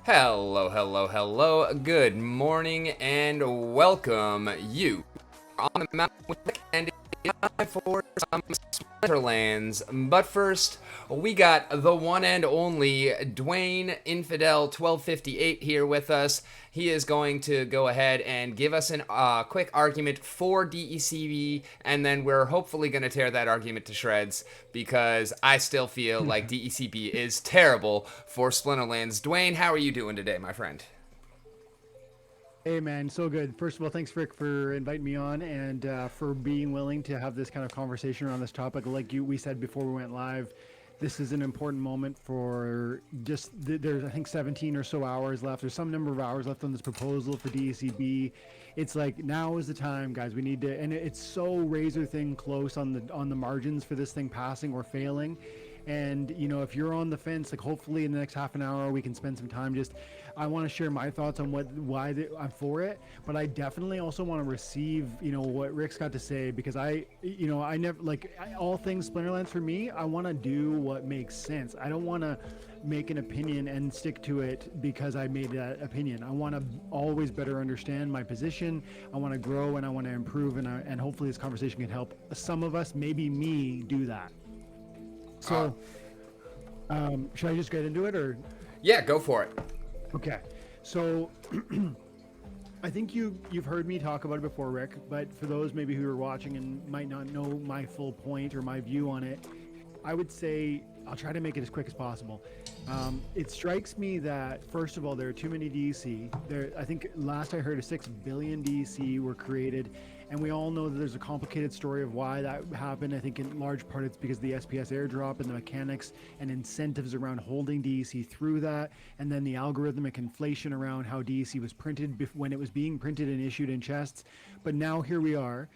Hello, hello, hello. Good morning and welcome. You are on the mountain with Nick and it's time for some Splinterlands. But first, we got the one and only Dwayne Infidel 1258 here with us. He is going to go ahead and give us a quick argument for DEC-B, and then we're hopefully going to tear that argument to shreds because I still feel like DEC-B is terrible for Splinterlands. Dwayne, how are you doing today, my friend? Hey man, so good. First of all, thanks Rick for inviting me on and for being willing to have this kind of conversation around this topic. Like we said before we went live, this is an important moment for there's I think 17 or so hours left. There's some number of hours left on this proposal for DEC-B. It's like now is the time, guys. We need to, and it's so razor thin close on the margins for this thing passing or failing. And if you're on the fence, like hopefully in the next half an hour we can spend some time. I want to share my thoughts on why I'm for it, but I definitely also want to receive what Rick's got to say, because I never all things Splinterlands for me. I want to do what makes sense. I don't want to make an opinion and stick to it because I made that opinion. I want to always better understand my position. I want to grow and I want to improve, and hopefully this conversation can help some of us, maybe me, do that. So, should I just get into it, or? Yeah, go for it. Okay, so I think you've heard me talk about it before, Rick. But for those maybe who are watching and might not know my full point or my view on it, I would say I'll try to make it as quick as possible. It strikes me that first of all, there are too many DEC. I think last I heard, 6 billion DEC were created. And we all know that there's a complicated story of why that happened. I think in large part it's because of the SPS airdrop and the mechanics and incentives around holding DEC through that. And then the algorithmic inflation around how DEC was printed when it was being printed and issued in chests. But now here we are.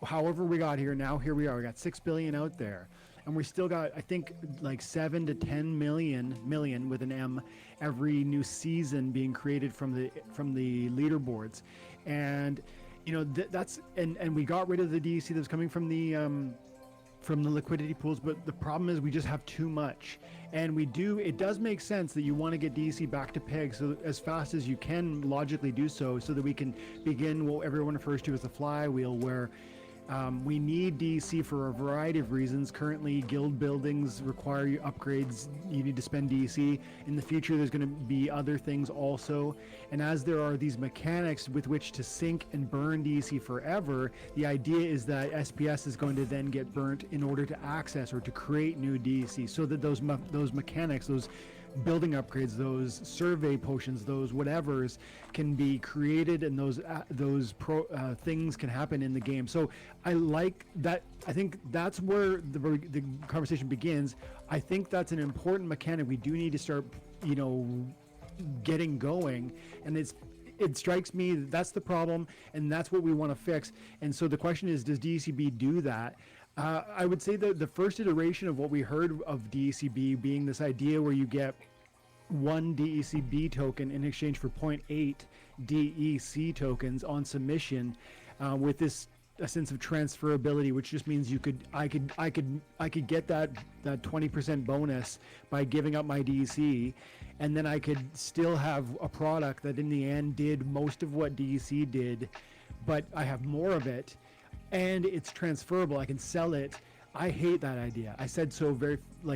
However we got here, now here we are. We got 6 billion out there. And we still got, I think, like 7 to 10 million with an M every new season being created from the leaderboards. And that's and we got rid of the DEC that was coming from the liquidity pools, but the problem is we just have too much. And it does make sense that you want to get DEC back to peg so as fast as you can logically do so that we can begin what everyone refers to as the flywheel, where we need DEC for a variety of reasons. Currently, guild buildings require upgrades. You need to spend DEC. In the future, there's going to be other things also. And as there are these mechanics with which to sink and burn DEC forever, the idea is that SPS is going to then get burnt in order to access or to create new DEC, so that those mechanics, those building upgrades, those survey potions, those whatevers can be created, and those things can happen in the game. So I like that. I think that's where the conversation begins. I think that's an important mechanic. We do need to start, getting going, and it strikes me that's the problem, and that's what we want to fix. And so the question is, does DEC-B do that? I would say that the first iteration of what we heard of DEC-B being this idea where you get 1 DEC-B token in exchange for 0.8 DEC tokens on submission, with a sense of transferability, which just means I could get that 20% bonus by giving up my DEC, and then I could still have a product that in the end did most of what DEC did, but I have more of it. And it's transferable. I can sell it. I hate that idea. I said so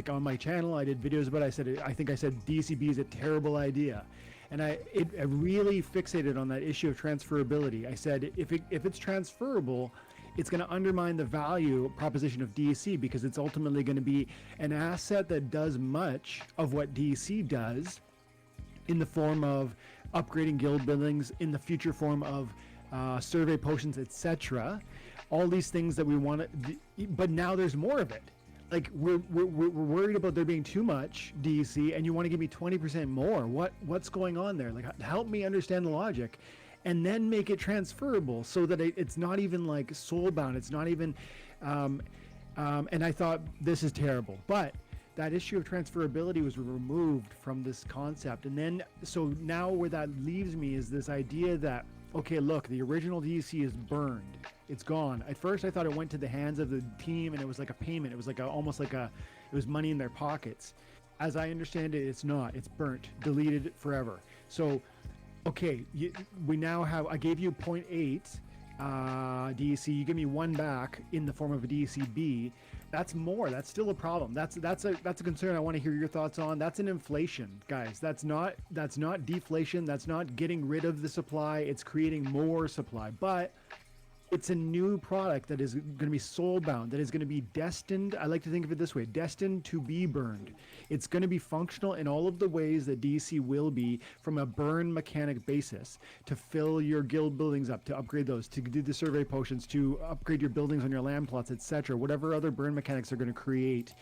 on my channel. I did videos about it. I think I said DEC-B is a terrible idea. And I really fixated on that issue of transferability. I said, if it's transferable, it's going to undermine the value proposition of DEC, because it's ultimately going to be an asset that does much of what DEC does in the form of upgrading guild buildings, in the future form of survey potions, etc. All these things that we want to, but now there's more of it. Like we're worried about there being too much DEC, and you want to give me 20% more. What's going on there? Like, help me understand the logic, and then make it transferable so that it's not even like soul bound. It's not even, and I thought this is terrible, but that issue of transferability was removed from this concept. And then, so now where that leaves me is this idea that, okay, look, the original DEC is burned. It's gone. At first, I thought it went to the hands of the team, and it was like a payment. It was like almost like it was money in their pockets. As I understand it, it's not. It's burnt, deleted forever. So, okay, we now have. I gave you 0.8 DEC. You give me one back in the form of a DEC-B. That's more. That's still a problem. That's a concern. I want to hear your thoughts on. That's an inflation, guys. That's not deflation. That's not getting rid of the supply. It's creating more supply. But it's a new product that is going to be soul bound, that is going to be destined. I like to think of it this way: destined to be burned. It's going to be functional in all of the ways that DC will be from a burn mechanic basis, to fill your guild buildings up, to upgrade those, to do the survey potions, to upgrade your buildings on your land plots, etc. Whatever other burn mechanics are going to create.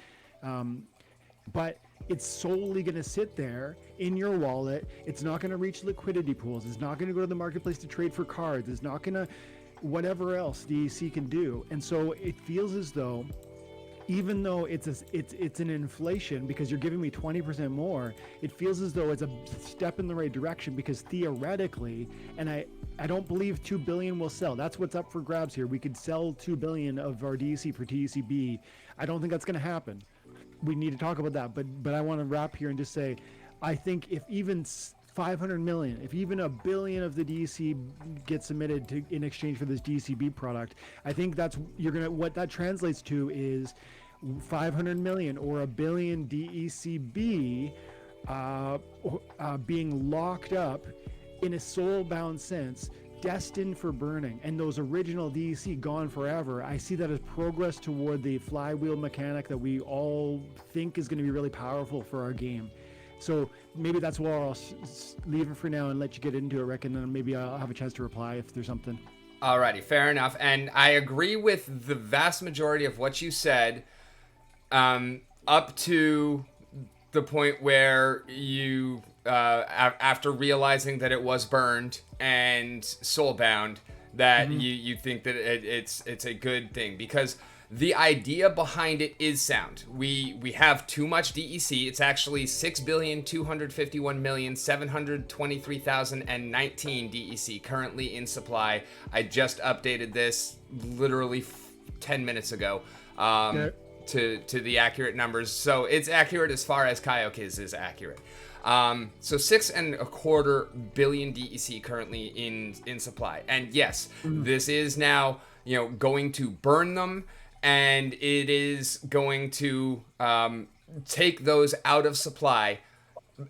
But it's solely going to sit there in your wallet. It's not going to reach liquidity pools. It's not going to go to the marketplace to trade for cards. It's not going to whatever else DEC can do. And so it feels as though, even though it's an inflation because you're giving me 20% more, it feels as though it's a step in the right direction, because theoretically, and I don't believe 2 billion will sell. That's what's up for grabs here. We could sell 2 billion of our DEC for DEC-B. I don't think that's going to happen. We need to talk about that. But I want to wrap here and just say, I think if even 500 million, if even a billion of the DEC gets submitted in exchange for this DEC-B product, I think what that translates to is 500 million or a billion DEC-B being locked up in a soul-bound sense, destined for burning, and those original DEC gone forever. I see that as progress toward the flywheel mechanic that we all think is going to be really powerful for our game. So maybe that's where I'll leave it for now and let you get into it, Rick, and then maybe I'll have a chance to reply if there's something. Alrighty, fair enough. And I agree with the vast majority of what you said, up to the point where you, after realizing that it was burned and soulbound, that you think that it's a good thing, because the idea behind it is sound. We have too much DEC. It's actually 6,251,723,019 DEC currently in supply. I just updated this literally 10 minutes ago to the accurate numbers. So it's accurate as far as Kaiokiz is accurate. So 6.25 billion DEC currently in supply. And yes, this is now, going to burn them, and it is going to take those out of supply,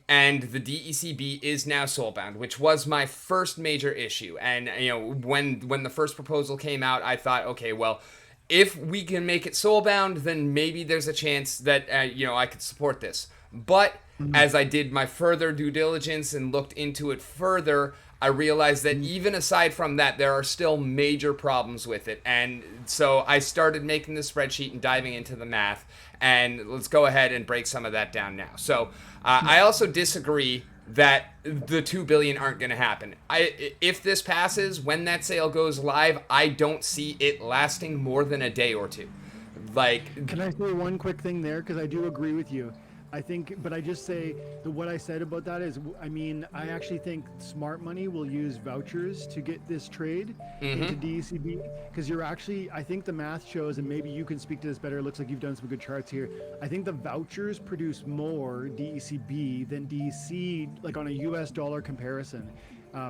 and the DEC-B is now soulbound, which was my first major issue. And when the first proposal came out, I thought, okay, well, if we can make it soulbound, then maybe there's a chance that I could support this. But as I did my further due diligence and looked into it further, I realized that even aside from that, there are still major problems with it. And so I started making the spreadsheet and diving into the math. And let's go ahead and break some of that down now. So I also disagree that the 2 billion aren't going to happen. If this passes, when that sale goes live, I don't see it lasting more than a day or two. Can I say one quick thing there? Because I do agree with you. I think, but I just say that what I said about that is, I actually think smart money will use vouchers to get this trade into DEC-B, because I think the math shows, and maybe you can speak to this better. It looks like you've done some good charts here. I think the vouchers produce more DEC-B than DEC, like on a US dollar comparison.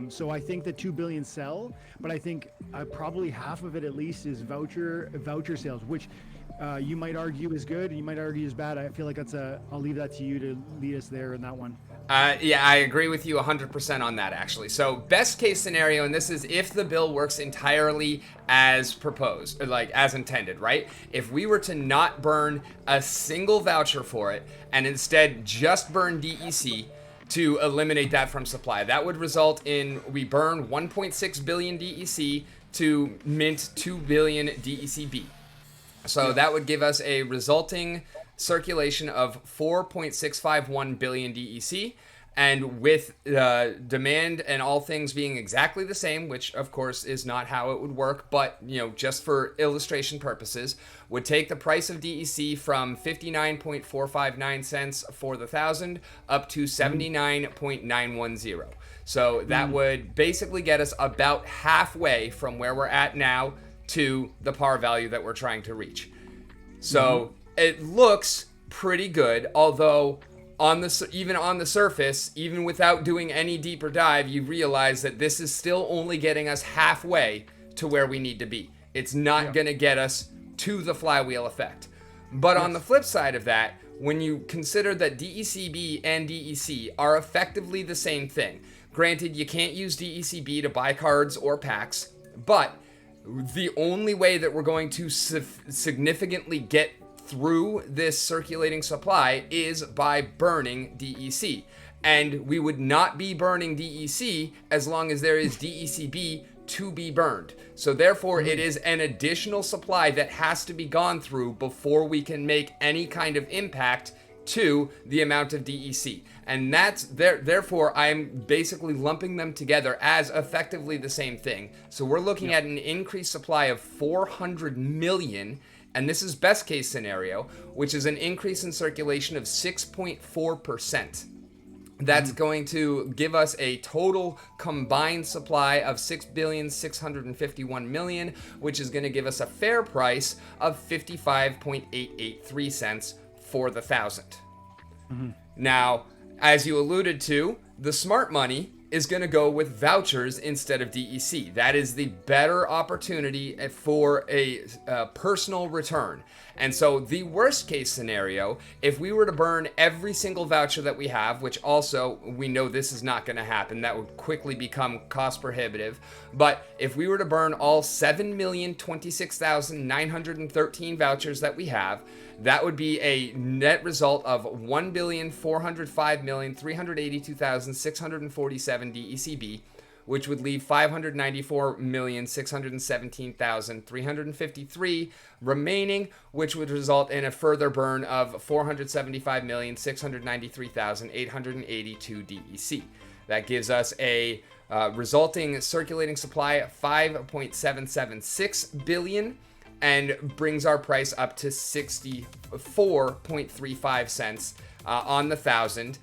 So I think the 2 billion sell, but I think probably half of it at least is voucher sales, which you might argue is good, and you might argue is bad. I feel like I'll leave that to you to lead us there in that one. Yeah, I agree with you 100% on that, actually. So best case scenario, and this is if the bill works entirely as proposed, as intended, right? If we were to not burn a single voucher for it and instead just burn DEC to eliminate that from supply, that would result in we burn 1.6 billion DEC to mint 2 billion DEC-B. So that would give us a resulting circulation of 4.651 billion DEC. And with demand and all things being exactly the same, which of course is not how it would work, but just for illustration purposes, would take the price of DEC from 59.459 cents for the 1,000 up to 79.910. So that would basically get us about halfway from where we're at now to the par value that we're trying to reach. So it looks pretty good, although even on the surface, even without doing any deeper dive, you realize that this is still only getting us halfway to where we need to be. It's not going to get us to the flywheel effect. But on the flip side of that, when you consider that DEC-B and DEC are effectively the same thing, granted, you can't use DEC-B to buy cards or packs, but the only way that we're going to significantly get through this circulating supply is by burning DEC. And we would not be burning DEC as long as there is DEC-B to be burned. So therefore, it is an additional supply that has to be gone through before we can make any kind of impact to the amount of DEC. And that's therefore I'm basically lumping them together as effectively the same thing. So we're looking at an increased supply of 400 million, and this is best case scenario, which is an increase in circulation of 6.4%. That's going to give us a total combined supply of 6,651,000,000, which is going to give us a fair price of 55.883 cents for the 1,000. Now, as you alluded to, the smart money is going to go with vouchers instead of DEC. That is the better opportunity for a personal return. And so the worst case scenario, if we were to burn every single voucher that we have, which also we know this is not going to happen, that would quickly become cost prohibitive. But if we were to burn all 7,026,913 vouchers that we have, that would be a net result of 1,405,382,647 DEC-B, which would leave 594,617,353 remaining, which would result in a further burn of 475,693,882 DEC. That gives us a resulting circulating supply of 5.776 billion and brings our price up to 64.35 cents on the 1,000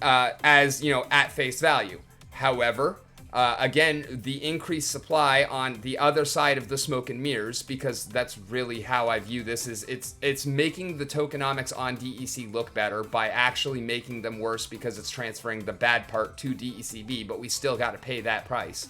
as, at face value. However, again, the increased supply on the other side of the smoke and mirrors, because that's really how I view this, is it's making the tokenomics on DEC look better by actually making them worse because it's transferring the bad part to DEC-B, but we still got to pay that price.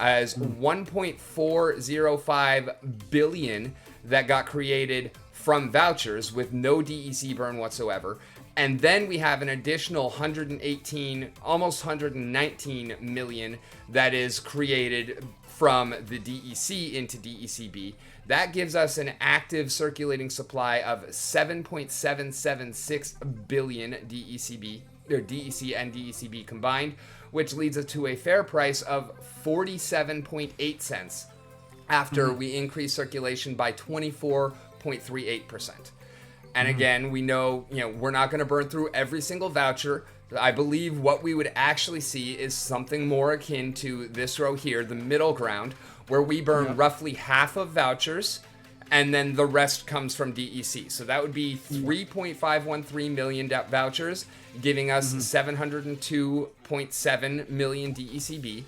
As 1.405 billion that got created from vouchers with no DEC burn whatsoever. And then we have an additional 118, almost 119 million that is created from the DEC into DEC-B. That gives us an active circulating supply of 7.776 billion DEC-B, or DEC and DEC-B combined, which leads us to a fair price of 47.8 cents after we increase circulation by 24.38%. And again, we know, we're not going to burn through every single voucher. I believe what we would actually see is something more akin to this row here, the middle ground, where we burn roughly half of vouchers, and then the rest comes from DEC. So that would be 3.513 million vouchers, giving us 702.7 million DEC-B,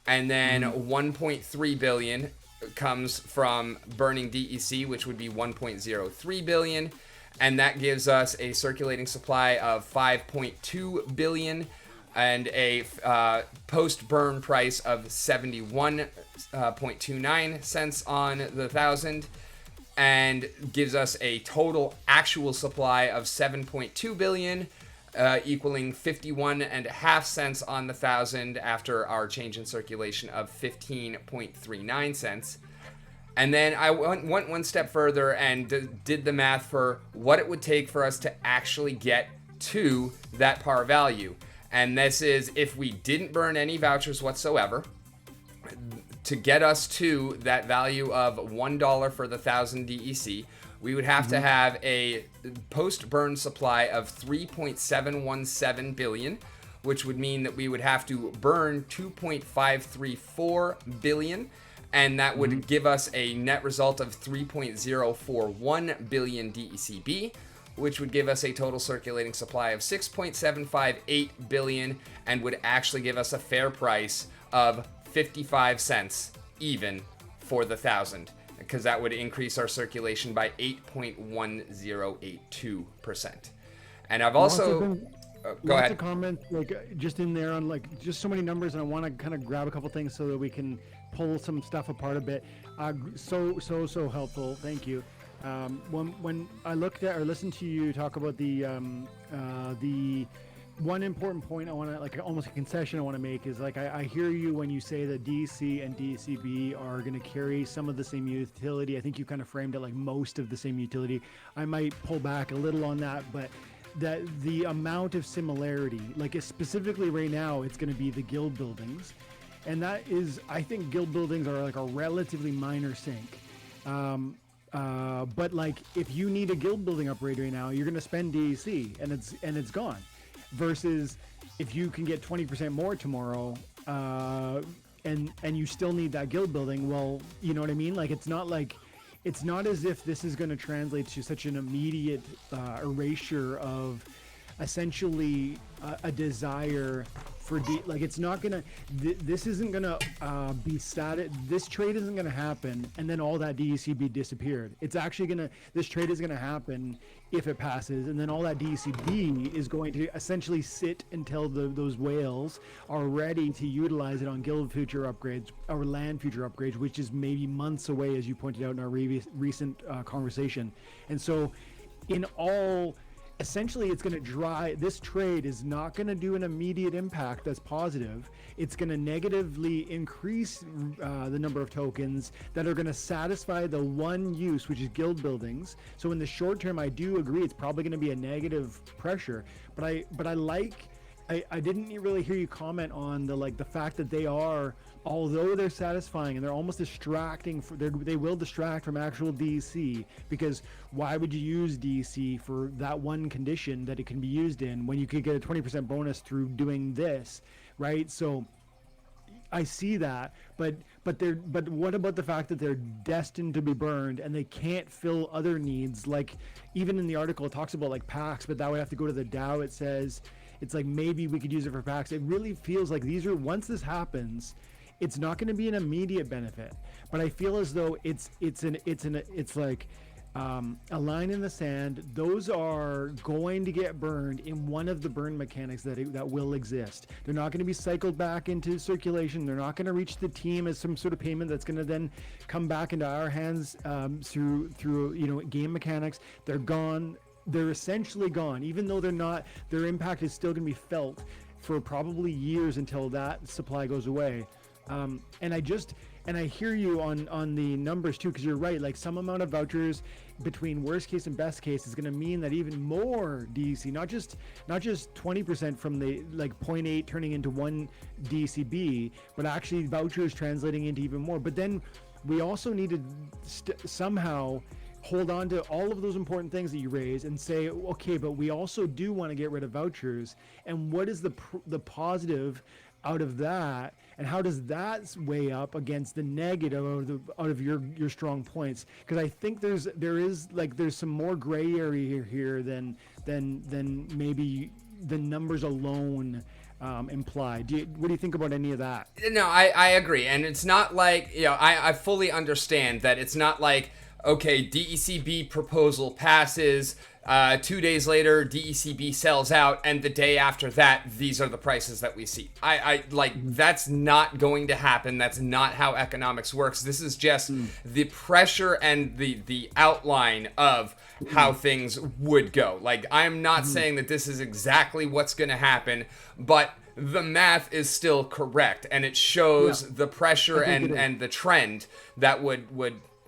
and then 1.3 billion comes from burning DEC, which would be 1.03 billion. And that gives us a circulating supply of 5.2 billion and a post-burn price of 71.29 cents on the 1,000, and gives us a total actual supply of 7.2 billion, equaling 51.5 cents on the 1,000 after our change in circulation of 15.39 cents. And then I went one step further and did the math for what it would take for us to actually get to that par value. And this is if we didn't burn any vouchers whatsoever, to get us to that value of $1 for the 1,000 DEC, we would have to have a post-burn supply of 3.717 billion, which would mean that we would have to burn 2.534 billion. And that would give us a net result of 3.041 billion DEC-B, which would give us a total circulating supply of 6.758 billion and would actually give us a fair price of 55 cents even for the 1,000, because that would increase our circulation by 8.1082%. And I've also Go Lots ahead. of comments, like just in there on like just so many numbers, and I want to kind of grab a couple things so that we can pull some stuff apart a bit. So helpful. Thank you. When I looked at or listened to you talk about the one important point I want to, like almost a concession I want to make, is like I hear you when you say that DEC and DEC-B are going to carry some of the same utility. I think you kind of framed it like most of the same utility. I might pull back a little on that, but that the amount of similarity, like specifically right now, it's going to be the guild buildings, and that is, I think guild buildings are like a relatively minor sink. But like if you need a guild building upgrade right now, you're going to spend DEC and it's gone. Versus if you can get 20% more tomorrow, and you still need that guild building, well, you know what I mean? Like it's not as if this is going to translate to such an immediate erasure of essentially a desire for like it's not gonna this isn't gonna be static. This trade isn't gonna happen and then all that DEC-B disappeared. It's actually this trade is gonna happen if it passes, and then all that DEC-B is going to essentially sit until those whales are ready to utilize it on guild future upgrades or land future upgrades, which is maybe months away, as you pointed out in our recent conversation. And so essentially it's going to this trade is not going to do an immediate impact that's positive. It's going to negatively increase the number of tokens that are going to satisfy the one use, which is guild buildings. So in the short term, I do agree it's probably going to be a negative pressure, but I didn't really hear you comment on the fact that they are, although they're satisfying and they're almost distracting, they will distract from actual DEC, because why would you use DEC for that one condition that it can be used in when you could get a 20% bonus through doing this, right? So I see that, but what about the fact that they're destined to be burned and they can't fill other needs? Like even in the article it talks about like packs, but that would have to go to the DAO. It says it's like maybe we could use it for packs. It really feels like once this happens, it's not going to be an immediate benefit, but I feel as though it's like a line in the sand. Those are going to get burned in one of the burn mechanics that will exist. They're not going to be cycled back into circulation. They're not going to reach the team as some sort of payment that's going to then come back into our hands through game mechanics. They're gone. They're essentially gone, even though they're not. Their impact is still going to be felt for probably years until that supply goes away. And I hear you on the numbers too, because you're right. Like some amount of vouchers between worst case and best case is going to mean that even more DEC, not just 20% from the like 0.8 turning into 1 DEC-B, but actually vouchers translating into even more. But then we also need to somehow hold on to all of those important things that you raise and say, okay, but we also do want to get rid of vouchers. And what is the positive out of that, and how does that weigh up against the negative out of your strong points? Because I think there's some more gray area here than maybe the numbers alone imply. What do you think about any of that? No, I agree, and it's not like, I fully understand that it's not like, okay, DEC-B proposal passes, 2 days later, DEC-B sells out, and the day after that, these are the prices that we see. That's not going to happen. That's not how economics works. This is just the pressure and the outline of how things would go. Like, I'm not saying that this is exactly what's going to happen, but the math is still correct, and it shows the pressure and the trend that would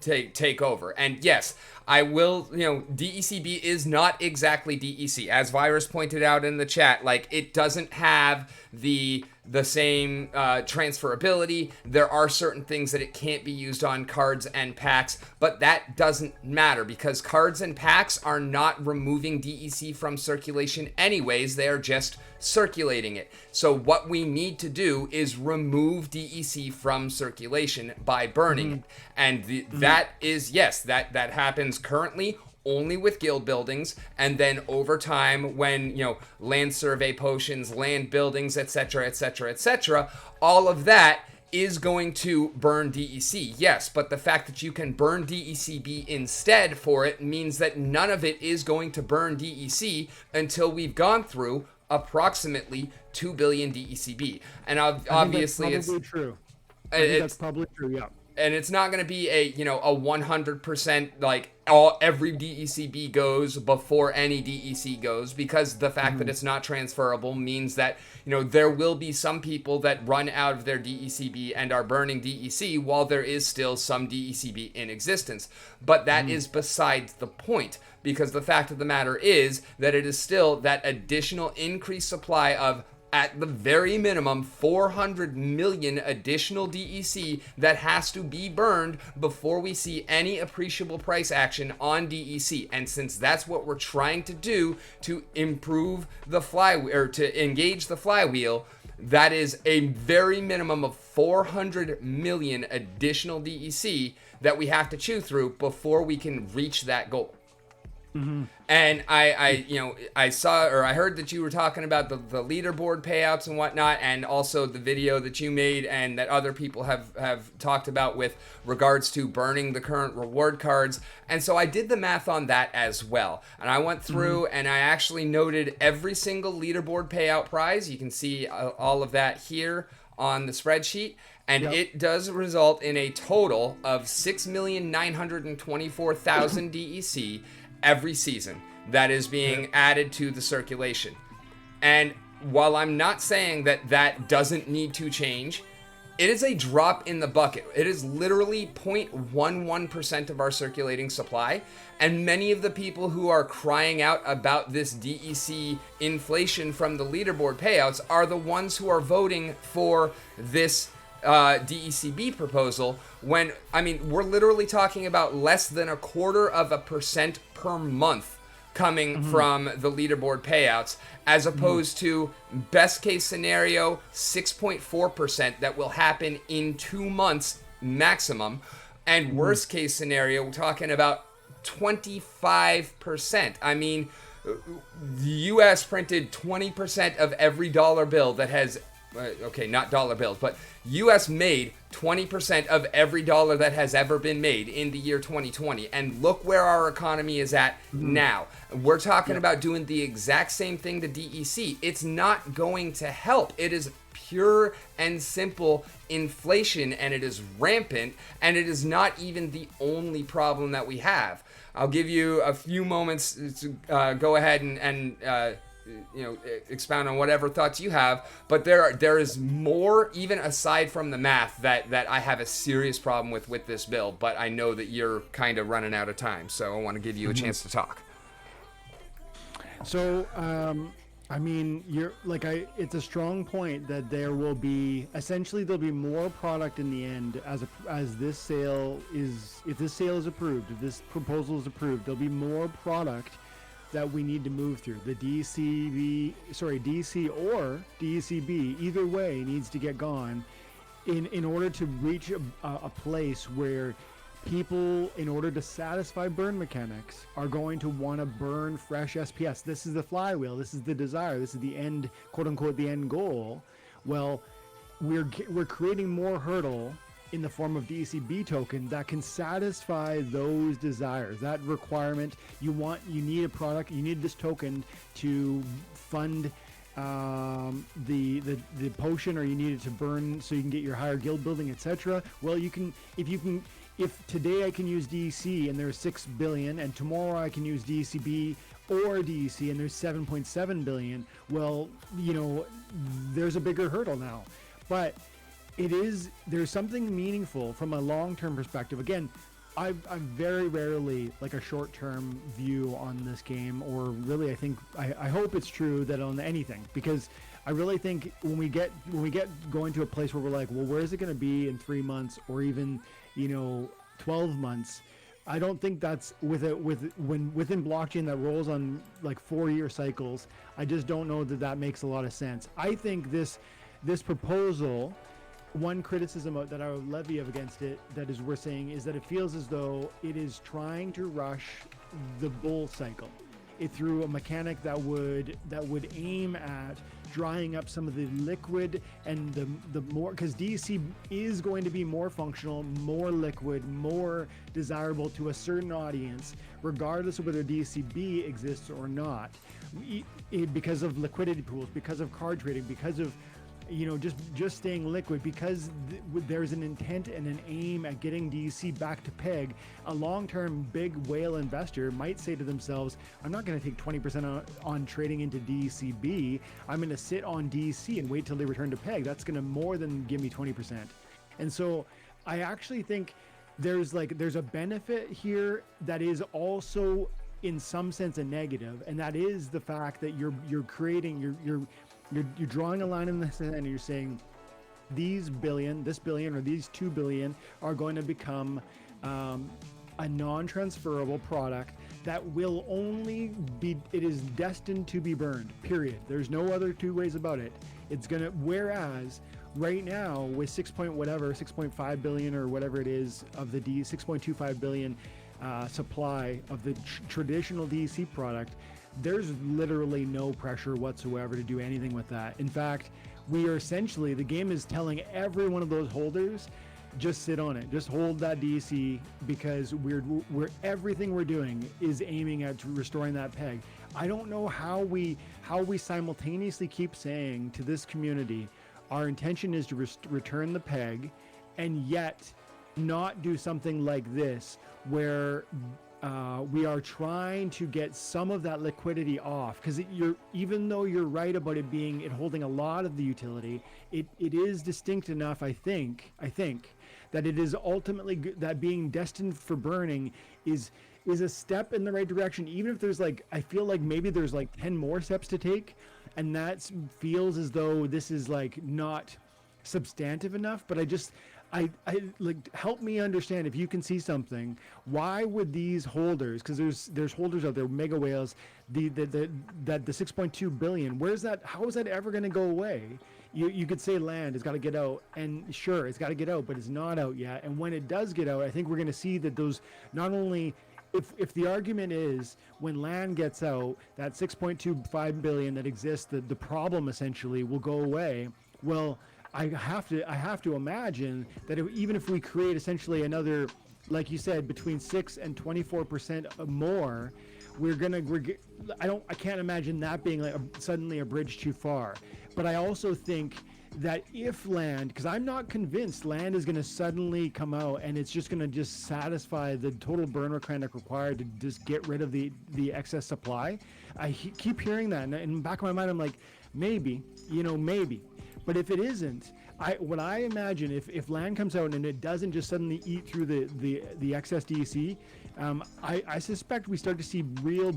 take over. And yes, I will, DEC-B is not exactly DEC. As Virus pointed out in the chat, like, it doesn't have the same transferability. There are certain things that it can't be used on cards and packs, but that doesn't matter because cards and packs are not removing DEC from circulation anyways. They are just circulating it. So what we need to do is remove DEC from circulation by burning it. And that is, yes, that happens currently only with guild buildings, and then over time when land survey potions, land buildings, etc., all of that is going to burn DEC. Yes, but the fact that you can burn DEC-B instead for it means that none of it is going to burn DEC until we've gone through approximately 2 billion DEC-B. And obviously that's probably true. I think that's probably true, yeah. And it's not going to be a 100% like every DEC-B goes before any DEC goes, because the fact that it's not transferable means that there will be some people that run out of their DEC-B and are burning DEC while there is still some DEC-B in existence. But that is besides the point, because the fact of the matter is that it is still that additional increased supply of, at the very minimum, 400 million additional DEC that has to be burned before we see any appreciable price action on DEC. And since that's what we're trying to do to improve the flywheel, or to engage the flywheel, that is a very minimum of 400 million additional DEC that we have to chew through before we can reach that goal. And I saw, or I heard that you were talking about the leaderboard payouts and whatnot, and also the video that you made and that other people have talked about with regards to burning the current reward cards. And so I did the math on that as well. And I went through and I actually noted every single leaderboard payout prize. You can see all of that here on the spreadsheet. And it does result in a total of 6,924,000 DEC every season that is being added to the circulation. And while I'm not saying that that doesn't need to change, it is a drop in the bucket. It is literally 0.11% of our circulating supply. And many of the people who are crying out about this DEC inflation from the leaderboard payouts are the ones who are voting for this DEC-B proposal, when, we're literally talking about less than 0.25% per month coming from the leaderboard payouts, as opposed to best case scenario 6.4% that will happen in 2 months maximum, and worst case scenario we're talking about 25%. The US printed 20% of every dollar bill that has not dollar bills, but US made 20% of every dollar that has ever been made in the year 2020. And look where our economy is at now. We're talking about doing the exact same thing to DEC. It's not going to help. It is pure and simple inflation, and it is rampant, and it is not even the only problem that we have. I'll give you a few moments to go ahead and expound on whatever thoughts you have, but there is more, even aside from the math, that I have a serious problem with this bill. But I know that you're kind of running out of time, so I want to give you a chance to talk. So it's a strong point that there'll be more product in the end as this sale is, if this sale is approved, if this proposal is approved, there'll be more product that we need to move through. The DEC or DEC-B, either way, needs to get gone in order to reach a place where people, in order to satisfy burn mechanics, are going to want to burn fresh SPS. This is the flywheel. This is the desire. This is the end, quote unquote, the end goal. Well, we're creating more hurdle in the form of DEC-B token that can satisfy those desires, that requirement. You need a product, you need this token to fund the potion, or you need it to burn so you can get your higher guild building, etc. Well, if today I can use DEC and there's 6 billion, and tomorrow I can use DEC-B or DEC and there's 7.7 billion, there's a bigger hurdle now. But there's something meaningful from a long-term perspective. Again, I'm very rarely like a short-term view on this game, or really I hope it's true that on anything, because I really think when we get going to a place where we're like, well, where is it going to be in 3 months or even 12 months? I don't think that's within blockchain that rolls on like 4-year cycles. I just don't know that makes a lot of sense. I think this proposal, one criticism that I would levy against it, we're saying, is that it feels as though it is trying to rush the bull cycle. through a mechanic that would aim at drying up some of the liquid and the more, because DEC is going to be more functional, more liquid, more desirable to a certain audience, regardless of whether DEC-B exists or not, because of liquidity pools, because of card trading, because of just staying liquid, because there's an intent and an aim at getting DEC back to peg. A long-term big whale investor might say to themselves, I'm not going to take 20% on trading into DEC-B. I'm going to sit on DEC and wait till they return to peg. That's going to more than give me 20%. And so I actually think there's a benefit here that is also in some sense a negative, and that is the fact that you're drawing a line in the sand and you're saying this billion or these 2 billion are going to become a non-transferable product that will only be, it is destined to be burned, period. There's no other two ways about it. It's gonna, whereas right now with 6.5 billion or whatever it is of the 6.25 billion supply of the traditional DEC product, there's literally no pressure whatsoever to do anything with that. In fact, we are essentially, the game is telling every one of those holders, just sit on it, just hold that DEC, because we're everything we're doing is aiming at restoring that peg. I don't know how we simultaneously keep saying to this community, our intention is to return the peg, and yet not do something like this, where we are trying to get some of that liquidity off, because even though you're right about it holding a lot of the utility, it is distinct enough, I think that it is ultimately that being destined for burning is a step in the right direction, even if there's I feel like maybe there's 10 more steps to take, and that feels as though this is not substantive enough. But I help me understand, if you can see something, why would these holders, because there's holders out there, mega whales, the 6.2 billion, how is that ever going to go away? You could say land has got to get out, and sure, it's got to get out, but it's not out yet. And when it does get out, I think we're going to see that those, not only, if the argument is when land gets out, that 6.25 billion that exists, the problem essentially will go away. Well, I have to imagine that even if we create essentially another, like you said, between 6 and 24% more, I can't imagine that being suddenly a bridge too far. But I also think that if land, because I'm not convinced land is going to suddenly come out and it's just going to satisfy the total burn mechanic required to just get rid of the excess supply. I keep hearing that, and in the back of my mind I'm like, maybe. But if it isn't, what I imagine, if land comes out and it doesn't just suddenly eat through the excess DEC, I suspect we start to see real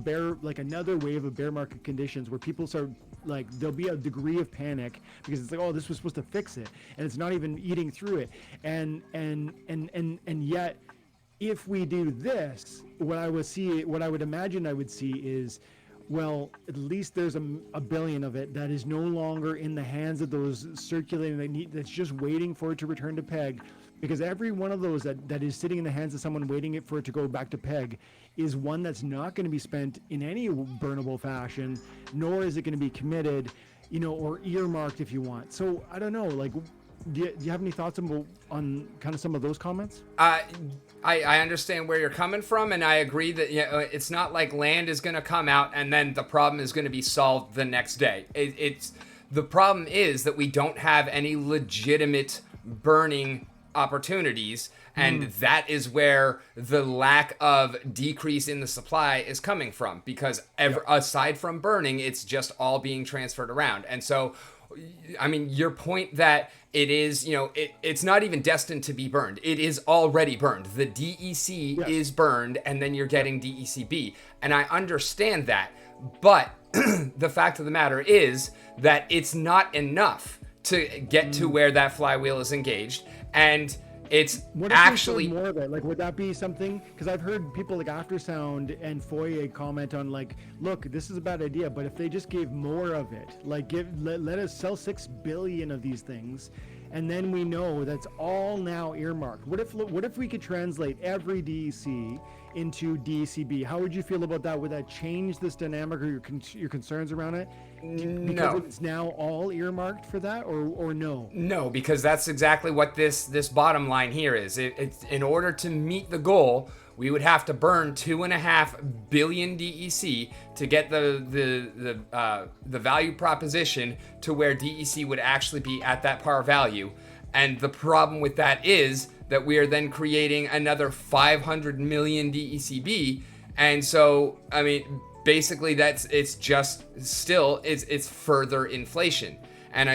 another wave of bear market conditions where people start, there'll be a degree of panic because it's oh, this was supposed to fix it, and it's not even eating through it. And yet, if we do this, what I would imagine I would see is, well, at least there's a billion of it that is no longer in the hands of those circulating, that's just waiting for it to return to peg, because every one of those that is sitting in the hands of someone waiting for it to go back to peg is one that's not going to be spent in any burnable fashion, nor is it going to be committed, or earmarked if you want. So I don't know, do you have any thoughts on kind of some of those comments? I understand where you're coming from, and I agree that it's not like land is going to come out and then the problem is going to be solved the next day. The problem is that we don't have any legitimate burning opportunities, and that is where the lack of decrease in the supply is coming from, because aside from burning, it's just all being transferred around. And so, I mean, your point that it is, it's not even destined to be burned. It is already burned. The DEC is burned, and then you're getting DEC-B. And I understand that. But the fact of the matter is that it's not enough to get to where that flywheel is engaged. And it's actually more of it. Would that be something? Because I've heard people like Aftersound and Foyer comment on look, this is a bad idea, but if they just gave more of it, let us sell 6 billion of these things, and then we know that's all now earmarked. What if we could translate every DEC into DEC-B. How would you feel about that? Would that change this dynamic or your concerns around it? Because it's now all earmarked for that, or no? No, because that's exactly what this bottom line here is. It's in order to meet the goal, we would have to burn 2.5 billion DEC to get the value proposition to where DEC would actually be at that par value. And the problem with that is that we are then creating another 500 million DEC-B. And so, I mean, basically it's further inflation. And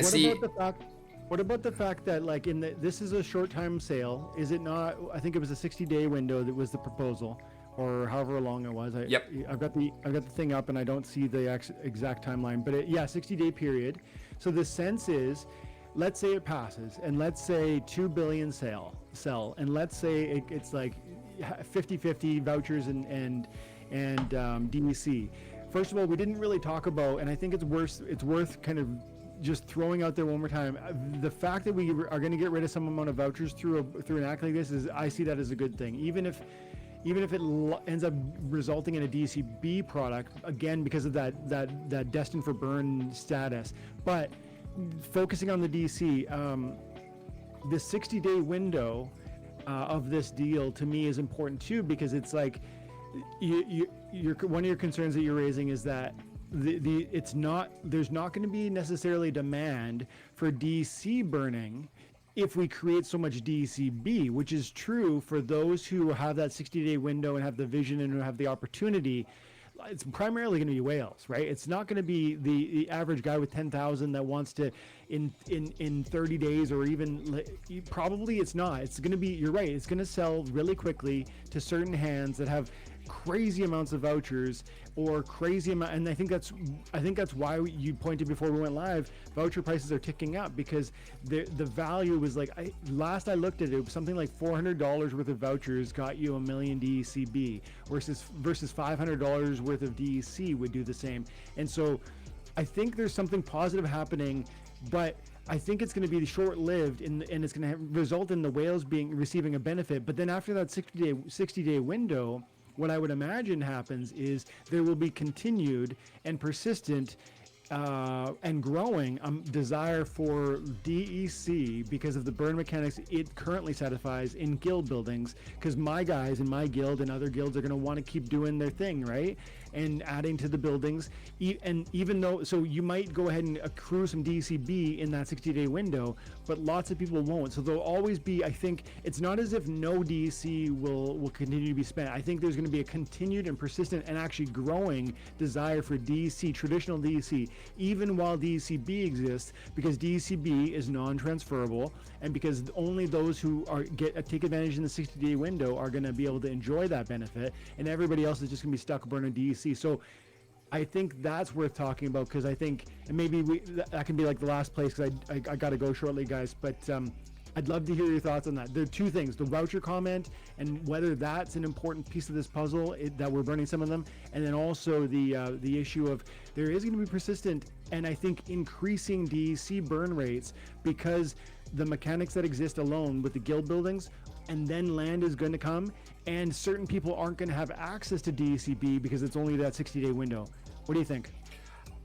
what about the fact that, like, this is a short time sale, is it not? I think it was a 60-day window that was the proposal, or however long it was. Yep. I've got the thing up and I don't see the exact timeline, but 60-day period. So the sense is, let's say it passes, and let's say 2 billion sell, and let's say it's like 50-50 vouchers and DEC. First of all, we didn't really talk about, and I think it's worth kind of just throwing out there one more time, the fact that we are going to get rid of some amount of vouchers through an act like this I see that as a good thing, even if it ends up resulting in a DEC-B product, again, because of that destined for burn status. But focusing on the DC, the 60-day window of this deal to me is important too, because it's like one of your concerns that you're raising is that there's not going to be necessarily demand for DC burning if we create so much DEC-B, which is true for those who have that 60-day window and have the vision and who have the opportunity. It's primarily going to be whales, right? It's not going to be the average guy with 10,000 that wants to in 30 days, or even probably it's not. It's going to be, you're right, it's going to sell really quickly to certain hands that have crazy amounts of vouchers or crazy amount, and I think that's why you pointed before we went live, voucher prices are ticking up, because the value was like, last I looked at it, was something like $400 worth of vouchers got you $1 million DEC-B versus $500 worth of DEC would do the same. And so I think there's something positive happening, but I think it's going to be short-lived, and it's going to result in the whales receiving a benefit. But then after that 60-day window, what I would imagine happens is there will be continued and persistent and growing desire for DEC because of the burn mechanics it currently satisfies in guild buildings, because my guys in my guild and other guilds are going to want to keep doing their thing, right? And adding to the buildings, and even though, so you might go ahead and accrue some DEC-B in that 60-day window, but lots of people won't. So there'll always be, I think, it's not as if no DEC will continue to be spent. I think there's going to be a continued and persistent and actually growing desire for DEC, traditional DEC, even while DEC-B exists, because DEC-B is non-transferable, and because only those who take advantage in the 60-day window are going to be able to enjoy that benefit, and everybody else is just going to be stuck burning DEC. So I think that's worth talking about, because I think, and maybe that can be like the last place, because I got to go shortly, guys, but I'd love to hear your thoughts on that. There are two things: the voucher comment and whether that's an important piece of this puzzle, that we're burning some of them, and then also the issue of there is going to be persistent and I think increasing DEC burn rates, because the mechanics that exist alone with the guild buildings, and then land is going to come, and certain people aren't going to have access to DEC-B because it's only that 60-day window. What do you think?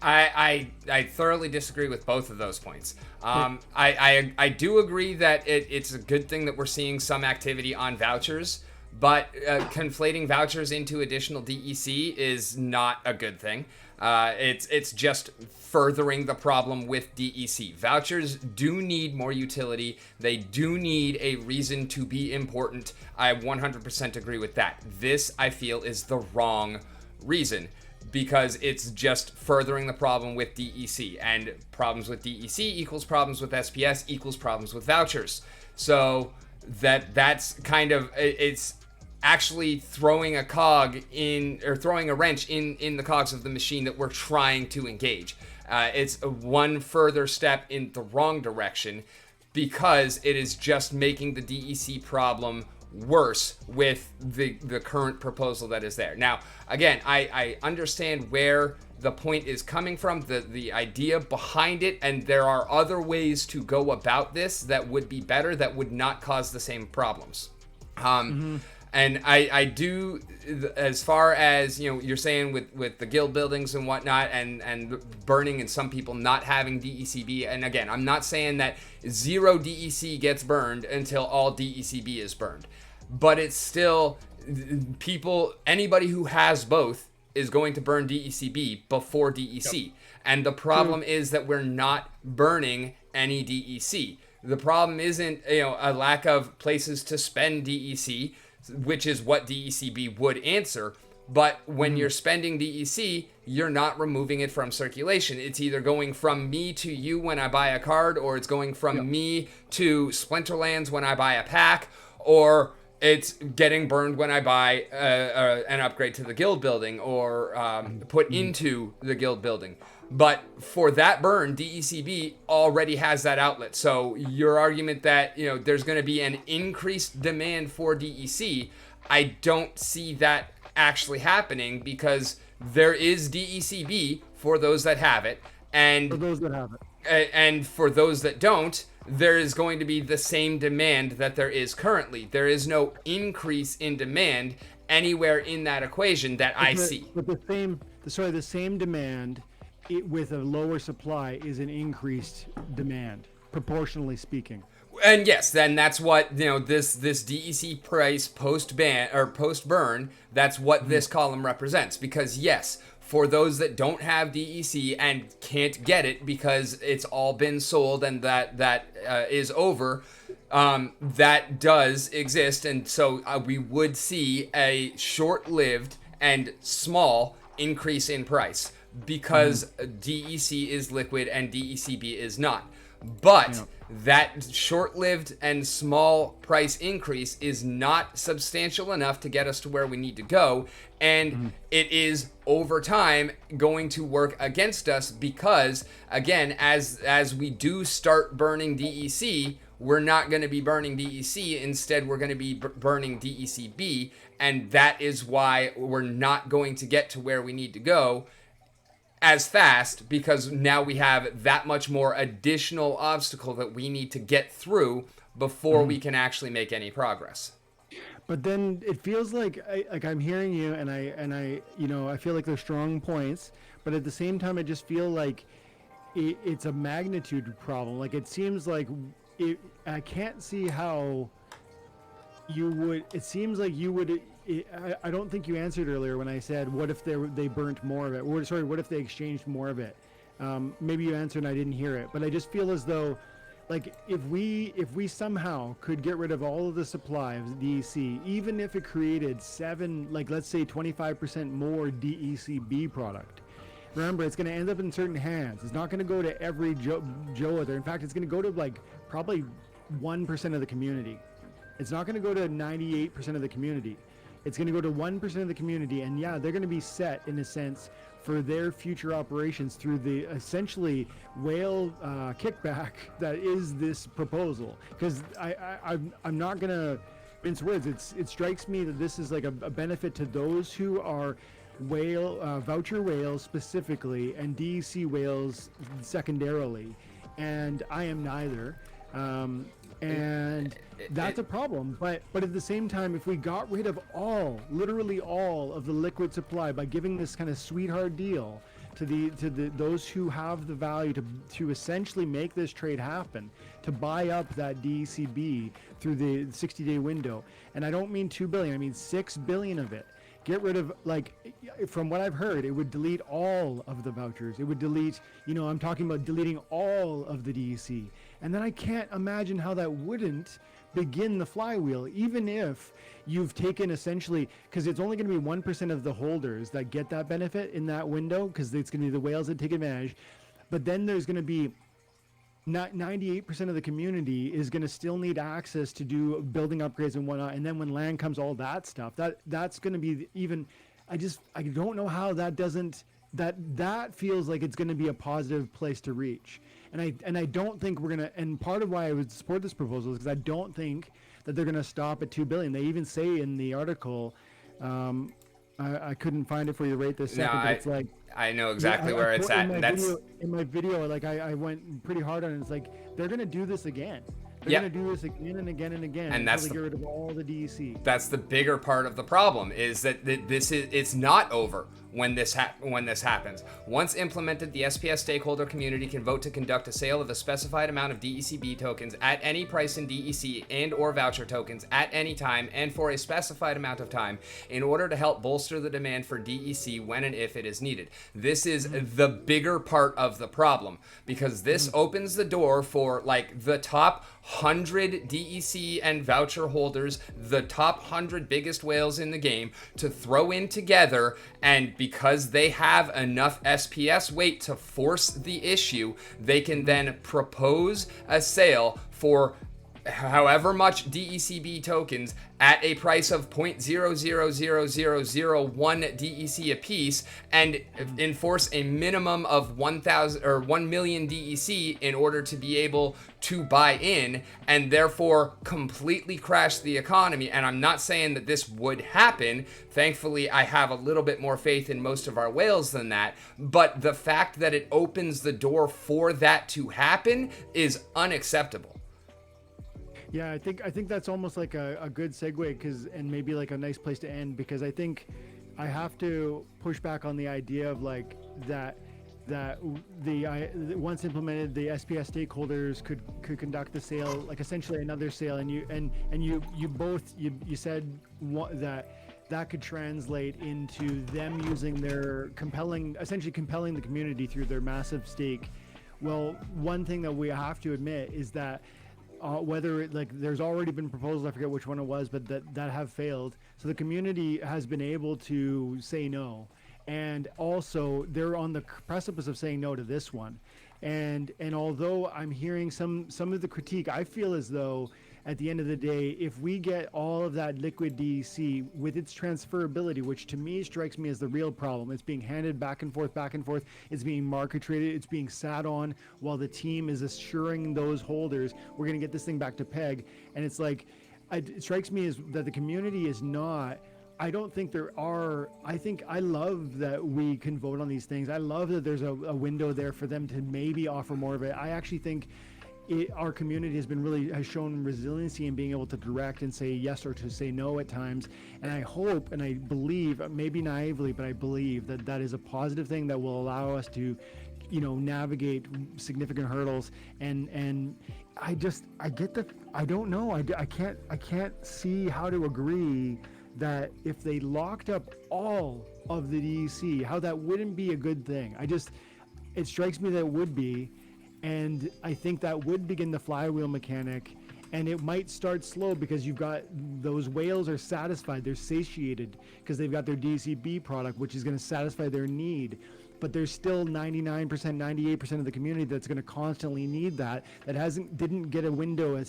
I thoroughly disagree with both of those points. I do agree that it's a good thing that we're seeing some activity on vouchers, but conflating vouchers into additional DEC is not a good thing. It's just furthering the problem with DEC. Vouchers do need more utility. They do need a reason to be important. I 100% agree with that. This, I feel, is the wrong reason, because it's just furthering the problem with DEC, and problems with DEC equals problems with SPS equals problems with vouchers. So that's kind of, it's actually throwing a cog in, or throwing a wrench in the cogs of the machine that we're trying to engage. It's one further step in the wrong direction, because it is just making the DEC problem worse with the current proposal that is there. Now, again, I understand where the point is coming from, the idea behind it, and there are other ways to go about this that would be better, that would not cause the same problems. And I do, as far as, you know, you're saying with the guild buildings and whatnot, and burning, and some people not having DEC-B. And again, I'm not saying that 0 DEC gets burned until all DEC-B is burned, but it's still anybody who has both is going to burn DEC-B before DEC. Yep. And the problem is that we're not burning any DEC. The problem isn't, you know, a lack of places to spend DEC, which is what DEC-B would answer. But when you're spending DEC, you're not removing it from circulation. It's either going from me to you when I buy a card, or it's going from me to Splinterlands when I buy a pack, or it's getting burned when I buy an upgrade to the guild building, or put into the guild building. But for that burn, DEC-B already has that outlet. So your argument that, you know, there's going to be an increased demand for DEC, I don't see that actually happening, because there is DEC-B for those that have it, and for those that have it, and for those that don't, there is going to be the same demand that there is currently. There is no increase in demand anywhere in that equation that I see. But the same demand, with a lower supply, is an increased demand, proportionally speaking. And yes, then that's what, you know, this DEC price post burn, that's what this column represents. Because yes, for those that don't have DEC and can't get it because it's all been sold and that is over, that does exist. And so we would see a short-lived and small increase in price, because DEC is liquid and DEC-B is not. But that short-lived and small price increase is not substantial enough to get us to where we need to go. And it is, over time, going to work against us, because, again, as we do start burning DEC, we're not going to be burning DEC. Instead, we're going to be burning DEC-B. And that is why we're not going to get to where we need to go as fast, because now we have that much more additional obstacle that we need to get through before we can actually make any progress. But then it feels like I'm hearing you, and I you know, I feel like they're strong points, but at the same time I just feel like it's a magnitude problem. Like, it seems like I can't see how you would. It seems like you would. I don't think you answered earlier when I said, what if they burnt more of it? Or, sorry, what if they exchanged more of it? Maybe you answered and I didn't hear it. But I just feel as though, like, if we somehow could get rid of all of the supply of DEC, even if it created let's say 25% more DEC-B product. Remember, it's going to end up in certain hands. It's not going to go to every Joe out there. In fact, it's going to go to, like, probably 1% of the community. It's not going to go to 98% of the community. It's going to go to 1% of the community, and yeah, they're going to be set, in a sense, for their future operations through the essentially whale kickback that is this proposal. Because I'm not going to mince words. It strikes me that this is like a benefit to those who are voucher whales specifically, and DEC whales secondarily, and I am neither. And that's a problem. But at the same time, if we got rid of literally all of the liquid supply by giving this kind of sweetheart deal to those who have the value to essentially make this trade happen, to buy up that DEC-B through the 60-day window, and I don't mean 2 billion, I mean 6 billion of it. Get rid of, like, from what I've heard, it would delete all of the vouchers. It would delete, I'm talking about deleting all of the DEC. And then I can't imagine how that wouldn't begin the flywheel, even if you've taken essentially, because it's only going to be 1% of the holders that get that benefit in that window, because it's going to be the whales that take advantage. But then there's going to be 98% of the community is going to still need access to do building upgrades and whatnot. And then when land comes, all that stuff, that's going to be even, I don't know how that doesn't, that feels like it's going to be a positive place to reach. And I don't think we're going to, and part of why I would support this proposal is because I don't think that they're going to stop at 2 billion. They even say in the article, I couldn't find it for you right this second, but it's like, I know exactly where it's at. In my video, like I went pretty hard on it. It's like, they're going to do this again. They're Yep. going to do this again and again and again And until that's they the get rid of all the DEC. That's the bigger part of the problem, is that it's not over when this happens. Once implemented, the SPS stakeholder community can vote to conduct a sale of a specified amount of DEC-B tokens at any price in DEC and or voucher tokens at any time and for a specified amount of time in order to help bolster the demand for DEC when and if it is needed. This is the bigger part of the problem, because this opens the door for like the top 100 DEC and voucher holders, the top 100 biggest whales in the game, to throw in together, and because they have enough SPS weight to force the issue, they can then propose a sale for however much DEC-B tokens at a price of 0.000001 DEC apiece, and enforce a minimum of 1,000 or 1 million DEC in order to be able to buy in, and therefore completely crash the economy. And I'm not saying that this would happen. Thankfully, I have a little bit more faith in most of our whales than that. But the fact that it opens the door for that to happen is unacceptable. Yeah, I think that's almost like a good segue, and maybe like a nice place to end, because I think I have to push back on the idea of like that once implemented, the SPS stakeholders could conduct the sale, like essentially another sale, and you said that could translate into them using their essentially compelling the community through their massive stake. Well, one thing that we have to admit is that there's already been proposals, I forget which one it was, but that have failed. So the community has been able to say no, and also they're on the precipice of saying no to this one. And although I'm hearing some of the critique, I feel as though at the end of the day, if we get all of that liquid DEC with its transferability, which to me strikes me as the real problem, it's being handed back and forth, it's being market traded, it's being sat on while the team is assuring those holders we're going to get this thing back to peg. And it's like, it strikes me as that the community is not. I don't think there are. I love that we can vote on these things. I love that there's a window there for them to maybe offer more of it. I actually think our community has shown resiliency in being able to direct and say yes or to say no at times. And I hope and I believe, maybe naively, but I believe that is a positive thing that will allow us to, navigate significant hurdles. And I don't know. I can't see how to agree that if they locked up all of the DEC, how that wouldn't be a good thing. It strikes me that it would be. And I think that would begin the flywheel mechanic, and it might start slow because you've got those whales are satisfied, they're satiated because they've got their DEC-B product, which is going to satisfy their need. But there's still 99%, 98% of the community that's going to constantly need that didn't get a window,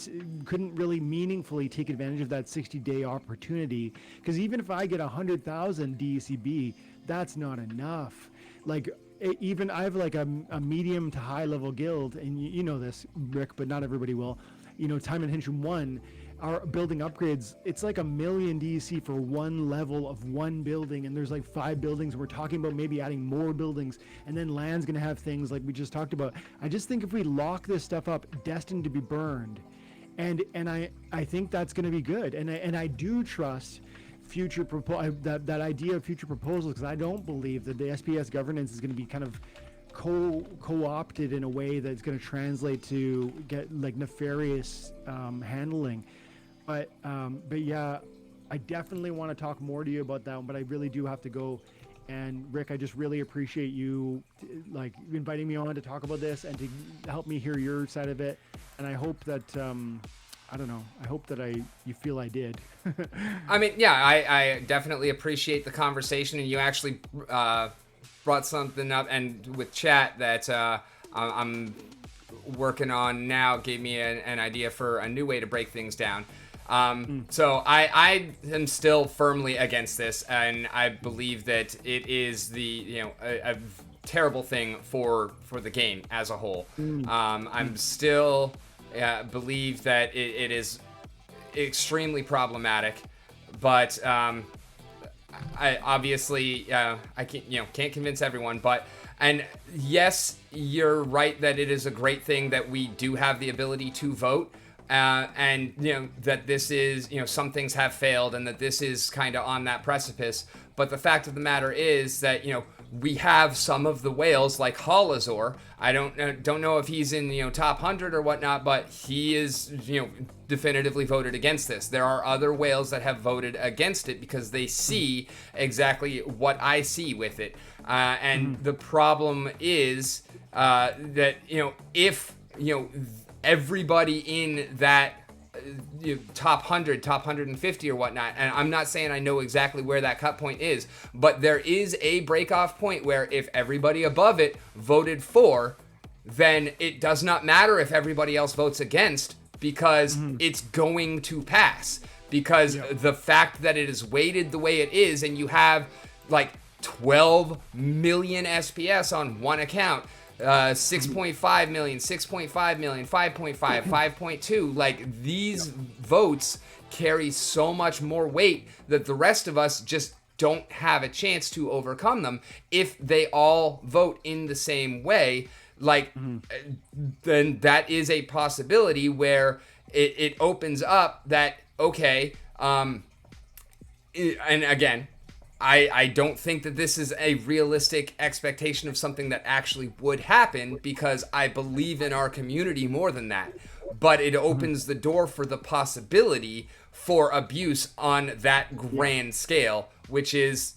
couldn't really meaningfully take advantage of that 60-day opportunity. Because even if I get 100,000 DEC-B, that's not enough. Like, even I have like a medium to high level guild, and you know this, Rick, but not everybody will. Time and Henshin 1, our building upgrades, it's like 1 million DEC for one level of one building, and there's like 5 buildings. We're talking about maybe adding more buildings, and then land's gonna have things like we just talked about. I just think if we lock this stuff up, destined to be burned, and I think that's gonna be good, and I do trust that idea of future proposals, because I don't believe that the SPS governance is going to be kind of co-opted in a way that's going to translate to get like nefarious handling. But yeah, I definitely want to talk more to you about that one, but I really do have to go. And Rick, I just really appreciate you like inviting me on to talk about this and to help me hear your side of it. And I hope that I don't know. I hope that you feel I did. I mean, yeah, I definitely appreciate the conversation, and you actually brought something up, and with chat that I'm working on now gave me an idea for a new way to break things down. So I am still firmly against this, and I believe that it is a terrible thing for the game as a whole. I'm still believe that it is extremely problematic, but I obviously I can't convince everyone. And yes, you're right that it is a great thing that we do have the ability to vote, and that this is, some things have failed and that this is kind of on that precipice. But the fact of the matter is that we have some of the whales like Halazor. I don't know if he's in top 100 or whatnot, but he is definitively voted against this. There are other whales that have voted against it because they see exactly what I see with it, and the problem is that if everybody in that top 100, top 150 or whatnot, and I'm not saying I know exactly where that cut point is, but there is a break-off point where if everybody above it voted for, then it does not matter if everybody else votes against, because it's going to pass. Because the fact that it is weighted the way it is, and you have like 12 million SPS on one account, 6.5 million, 6.5 million, 5.5, 5.2, like these votes carry so much more weight that the rest of us just don't have a chance to overcome them if they all vote in the same way. Like, then that is a possibility where it opens up that, okay, and again, I don't think that this is a realistic expectation of something that actually would happen, because I believe in our community more than that. But it opens the door for the possibility for abuse on that grand scale, which is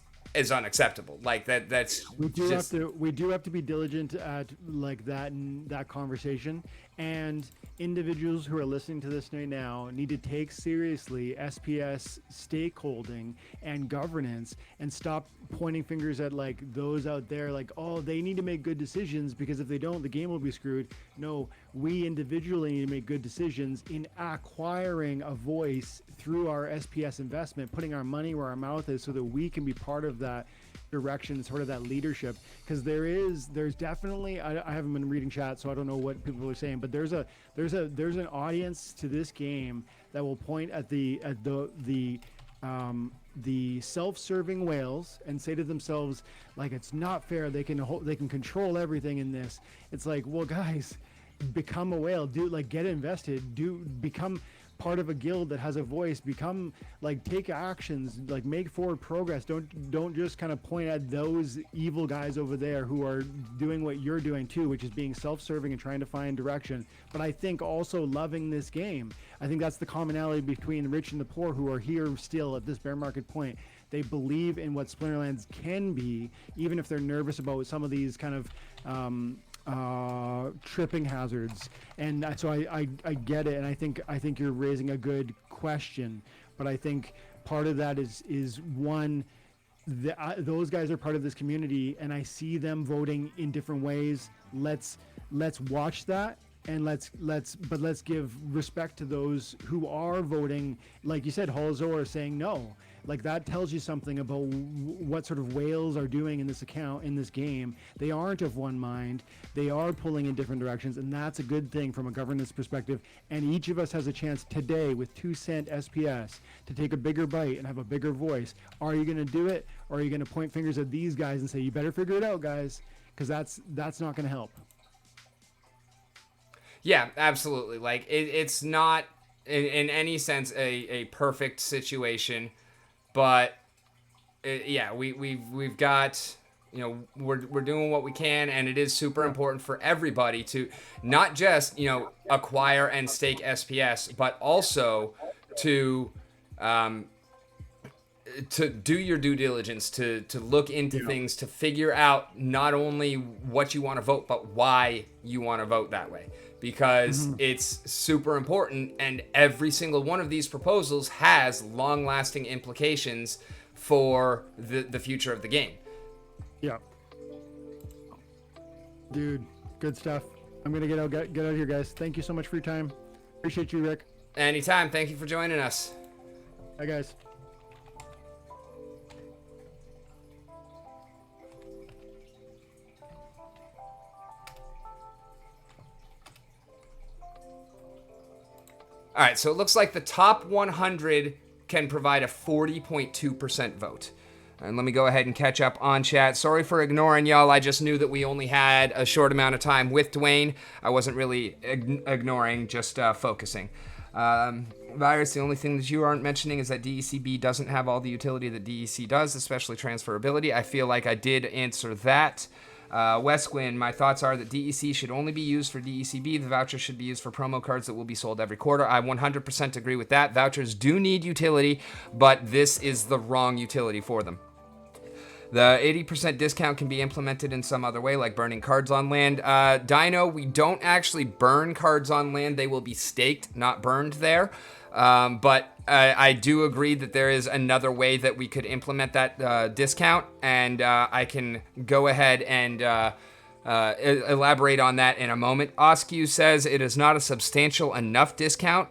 unacceptable. Like that's we do have to be diligent at like that and that conversation. And individuals who are listening to this right now need to take seriously SPS stakeholding and governance, and stop pointing fingers at like those out there like, oh, they need to make good decisions because if they don't, the game will be screwed. No, we individually need to make good decisions in acquiring a voice through our SPS investment, putting our money where our mouth is so that we can be part of that direction, sort of that leadership. Because there's definitely, I haven't been reading chat, so I don't know what people are saying, but there's an audience to this game that will point at the self-serving whales and say to themselves, like, it's not fair, they can control everything in this. It's like, well, guys, become a whale, get invested, become part of a guild that has a voice, take actions, like make forward progress. Don't just kind of point at those evil guys over there who are doing what you're doing too, which is being self-serving and trying to find direction. But I think also loving this game. I think that's the commonality between the rich and the poor who are here still at this bear market point. They believe in what Splinterlands can be, even if they're nervous about some of these kind of tripping hazards. And so I get it, and I think you're raising a good question. But I think part of that is one, those guys are part of this community, and I see them voting in different ways. Let's watch that, and let's give respect to those who are voting. Like you said, Halazor is saying no. Like, that tells you something about what sort of whales are doing in this game. They aren't of one mind. They are pulling in different directions, and that's a good thing from a governance perspective. And each of us has a chance today with 2-cent SPS to take a bigger bite and have a bigger voice. Are you going to do it, or are you going to point fingers at these guys and say, you better figure it out, guys? Because that's not going to help. Yeah, absolutely. Like, it's not in any sense a perfect situation. But we've got, we're doing what we can, and it is super important for everybody to not just acquire and stake SPS, but also to do your due diligence, to look into things, to figure out not only what you want to vote, but why you want to vote that way. Because it's super important, and every single one of these proposals has long-lasting implications for the future of the game. Yeah. Dude, good stuff. I'm going to get out of here, guys. Thank you so much for your time. Appreciate you, Rick. Anytime. Thank you for joining us. Bye, guys. All right, so it looks like the top 100 can provide a 40.2% vote. And let me go ahead and catch up on chat. Sorry for ignoring y'all. I just knew that we only had a short amount of time with Dwayne. I wasn't really ignoring, just focusing. Virus, the only thing that you aren't mentioning is that DEC-B doesn't have all the utility that DEC does, especially transferability. I feel like I did answer that. Westwin, my thoughts are that DEC should only be used for DEC-B. The voucher should be used for promo cards that will be sold every quarter. I 100% agree with that. Vouchers do need utility, but this is the wrong utility for them. The 80% discount can be implemented in some other way, like burning cards on land. Dino, we don't actually burn cards on land. They will be staked, not burned there. But I do agree that there is another way that we could implement that discount, and I can go ahead and elaborate on that in a moment. Oskew says it is not a substantial enough discount.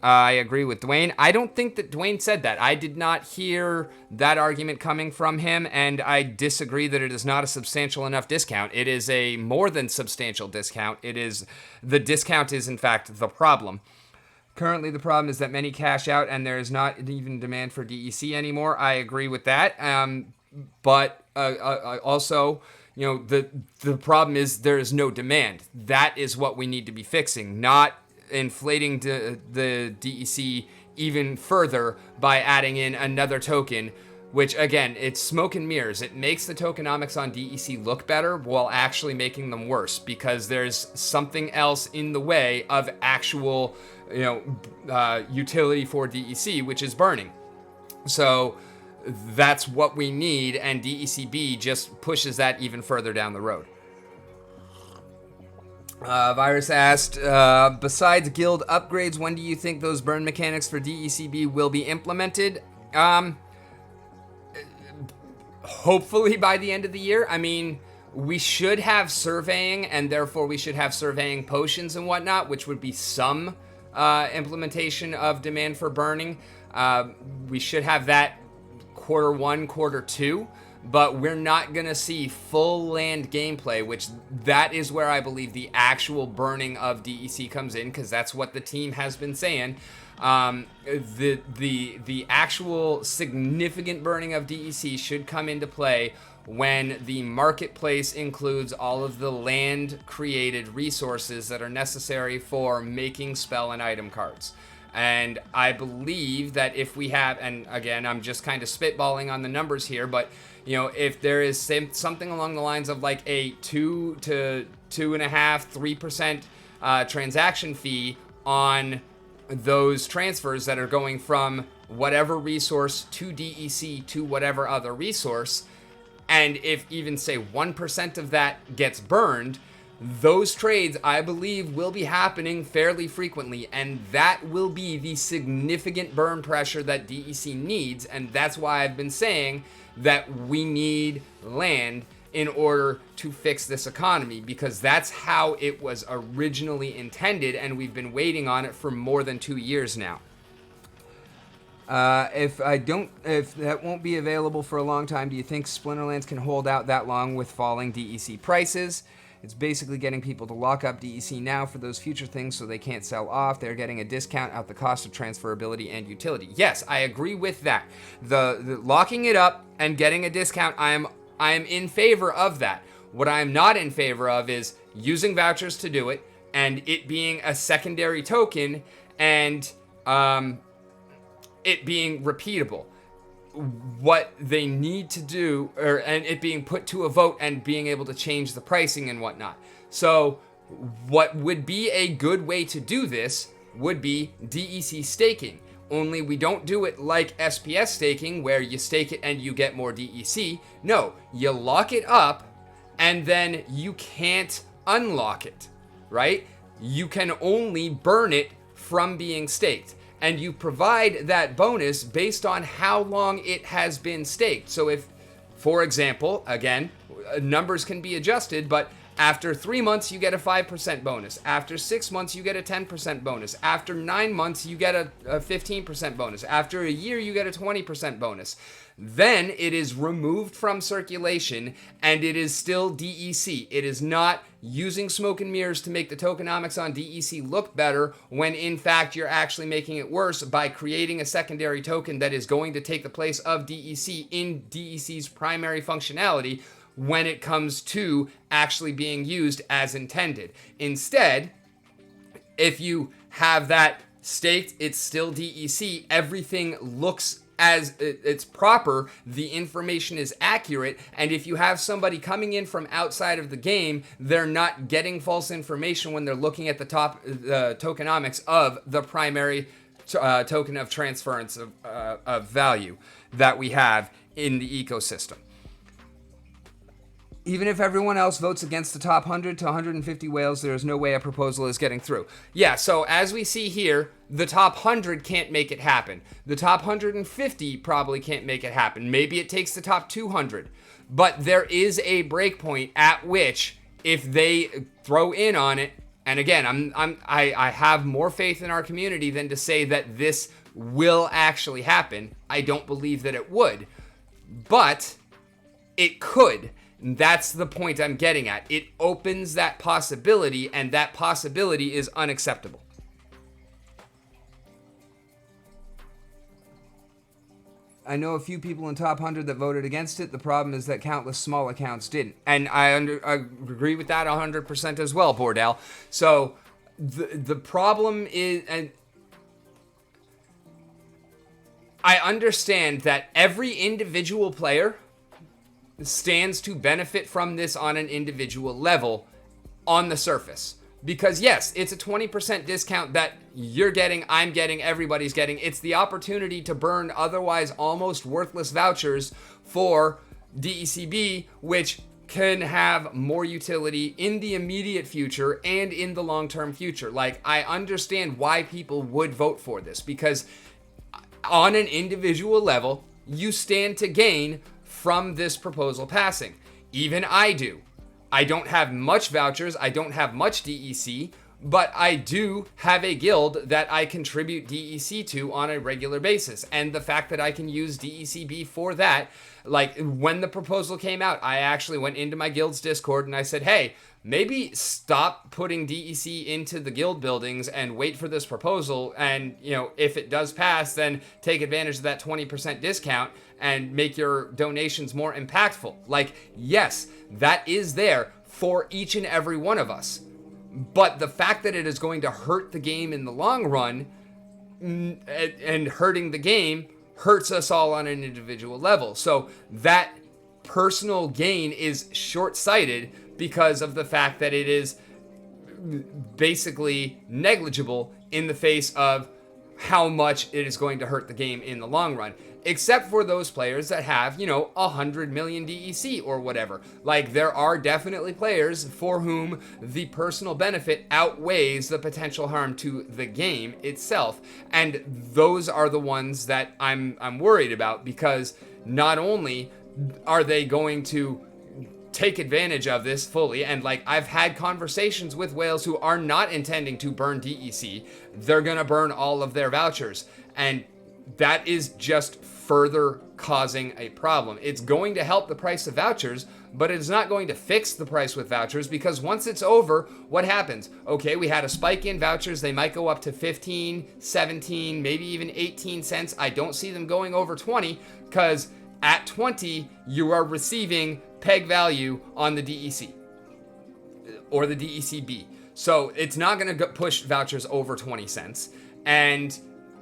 I agree with Dwayne. I don't think that Dwayne said that. I did not hear that argument coming from him, and I disagree that it is not a substantial enough discount. It is a more than substantial discount. The discount is, in fact, the problem. Currently, the problem is that many cash out, and there is not even demand for DEC anymore. I agree with that. But also, the problem is there is no demand. That is what we need to be fixing, not inflating the DEC even further by adding in another token, which again, it's smoke and mirrors. It makes the tokenomics on DEC look better while actually making them worse, because there's something else in the way of actual utility for DEC, which is burning. So that's what we need, and DEC-B just pushes that even further down the road. Virus asked, besides guild upgrades, when do you think those burn mechanics for DEC-B will be implemented? Hopefully by the end of the year. I mean, we should have surveying, and therefore we should have surveying potions and whatnot, which would be some implementation of demand for burning. We should have that quarter 1, quarter 2. But we're not going to see full land gameplay, which that is where I believe the actual burning of DEC comes in, because that's what the team has been saying. The actual significant burning of DEC should come into play when the marketplace includes all of the land-created resources that are necessary for making spell and item cards. And I believe that if we have, and again, I'm just kind of spitballing on the numbers here, but if there is something along the lines of like a 2 to 2.5%, 3% transaction fee on those transfers that are going from whatever resource to DEC to whatever other resource, and if even say 1% of that gets burned, those trades, I believe, will be happening fairly frequently, and that will be the significant burn pressure that DEC needs, and that's why I've been saying that we need land in order to fix this economy, because that's how it was originally intended, and we've been waiting on it for more than 2 years now. If that won't be available for a long time, do you think Splinterlands can hold out that long with falling DEC prices? It's basically getting people to lock up DEC now for those future things so they can't sell off. They're getting a discount at the cost of transferability and utility. Yes, I agree with that. The locking it up and getting a discount, I am in favor of that. What I'm not in favor of is using vouchers to do it, and it being a secondary token, and it being repeatable. What they need to do, and it being put to a vote and being able to change the pricing and whatnot. So what would be a good way to do this would be DEC staking. Only we don't do it like SPS staking, where you stake it and you get more DEC. No, you lock it up and then you can't unlock it, right? You can only burn it from being staked. And you provide that bonus based on how long it has been staked. So if, for example, again, numbers can be adjusted, but after 3 months, you get a 5% bonus. After 6 months, you get a 10% bonus. After 9 months, you get a 15% bonus. After a year, you get a 20% bonus. Then it is removed from circulation, and it is still DEC. It is not using smoke and mirrors to make the tokenomics on DEC look better, when in fact you're actually making it worse by creating a secondary token that is going to take the place of DEC in DEC's primary functionality when it comes to actually being used as intended. Instead, if you have that staked, it's still DEC. Everything looks as it's proper, the information is accurate, and if you have somebody coming in from outside of the game, they're not getting false information when they're looking at the top tokenomics of the primary token of transference of value that we have in the ecosystem. Even if everyone else votes against the top 100 to 150 whales, there is no way a proposal is getting through. Yeah, so as we see here, the top 100 can't make it happen. The top 150 probably can't make it happen. Maybe it takes the top 200. But there is a breakpoint at which, if they throw in on it, and again, I have more faith in our community than to say that this will actually happen. I don't believe that it would. But it could. That's the point I'm getting at. It opens that possibility, and that possibility is unacceptable. I know a few people in top 100 that voted against it. The problem is that countless small accounts didn't. And I agree with that 100% as well, Bordell. So the problem is, and I understand that every individual player stands to benefit from this on an individual level on the surface. Because yes, it's a 20% discount that you're getting, I'm getting, everybody's getting. It's the opportunity to burn otherwise almost worthless vouchers for DEC-B, which can have more utility in the immediate future and in the long-term future. Like, I understand why people would vote for this, because on an individual level, you stand to gain from this proposal passing. Even I do. I don't have much vouchers, I don't have much DEC, but I do have a guild that I contribute DEC to on a regular basis. And the fact that I can use DEC-B for that, like when the proposal came out, I actually went into my guild's Discord and I said, hey, maybe stop putting DEC into the guild buildings and wait for this proposal. And, you know, if it does pass, then take advantage of that 20% discount and make your donations more impactful. Like, yes, that is there for each and every one of us. But the fact that it is going to hurt the game in the long run, and hurting the game hurts us all on an individual level. So that personal gain is short-sighted because of the fact that it is basically negligible in the face of how much it is going to hurt the game in the long run. Except for those players that have, 100 million DEC or whatever. Like, there are definitely players for whom the personal benefit outweighs the potential harm to the game itself. And those are the ones that I'm worried about, because not only are they going to take advantage of this fully, and like, I've had conversations with whales who are not intending to burn DEC. They're gonna burn all of their vouchers, and that is just further causing a problem. It's going to help the price of vouchers, but it is not going to fix the price with vouchers, because once it's over, what happens? Okay, we had a spike in vouchers. They might go up to 15, 17, maybe even 18 cents. I don't see them going over 20, because at 20, you are receiving peg value on the DEC or the DEC-B. So it's not going to push vouchers over 20 cents. And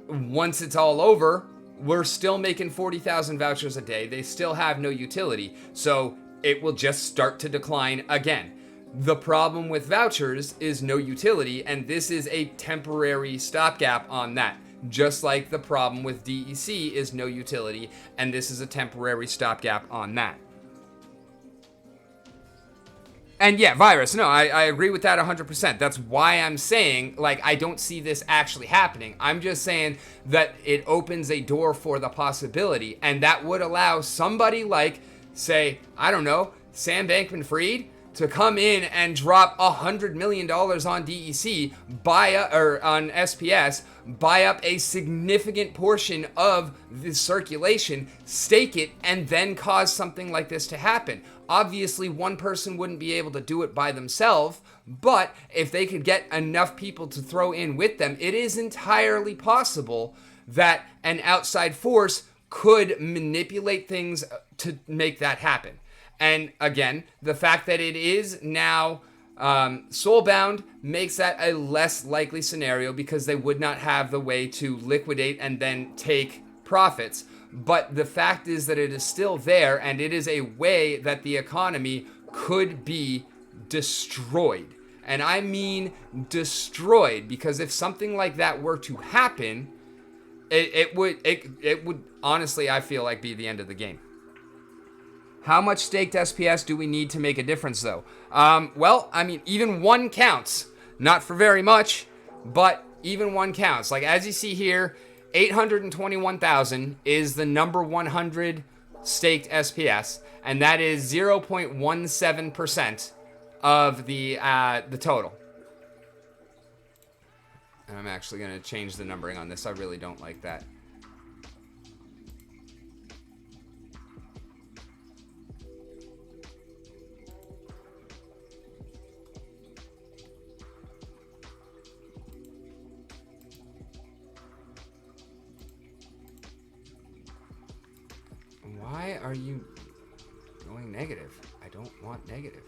once it's all over, we're still making 40,000 vouchers a day. They still have no utility. So it will just start to decline again. The problem with vouchers is no utility, and this is a temporary stopgap on that. Just like the problem with DEC is no utility, and this is a temporary stopgap on that. And yeah, Virus, no, I agree with that 100%. That's why I'm saying, like, I don't see this actually happening. I'm just saying that it opens a door for the possibility, and that would allow somebody like, say, I don't know, Sam Bankman-Fried to come in and drop $100 million on DEC, on SPS, buy up a significant portion of the circulation, stake it, and then cause something like this to happen. Obviously, one person wouldn't be able to do it by themselves, but if they could get enough people to throw in with them, it is entirely possible that an outside force could manipulate things to make that happen. And again, the fact that it is now Soulbound makes that a less likely scenario because they would not have the way to liquidate and then take profits. But the fact is that it is still there, and it is a way that the economy could be destroyed. And I mean destroyed, because if something like that were to happen, it would honestly, I feel like, be the end of the game. How much staked SPS do we need to make a difference, though? Well, I mean, even one counts. Not for very much, but even one counts. Like, as you see here, 821,000 is the number 100 staked SPS, and that is 0.17% of the total. And I'm actually going to change the numbering on this. I really don't like that. Why are you going negative? I don't want negative.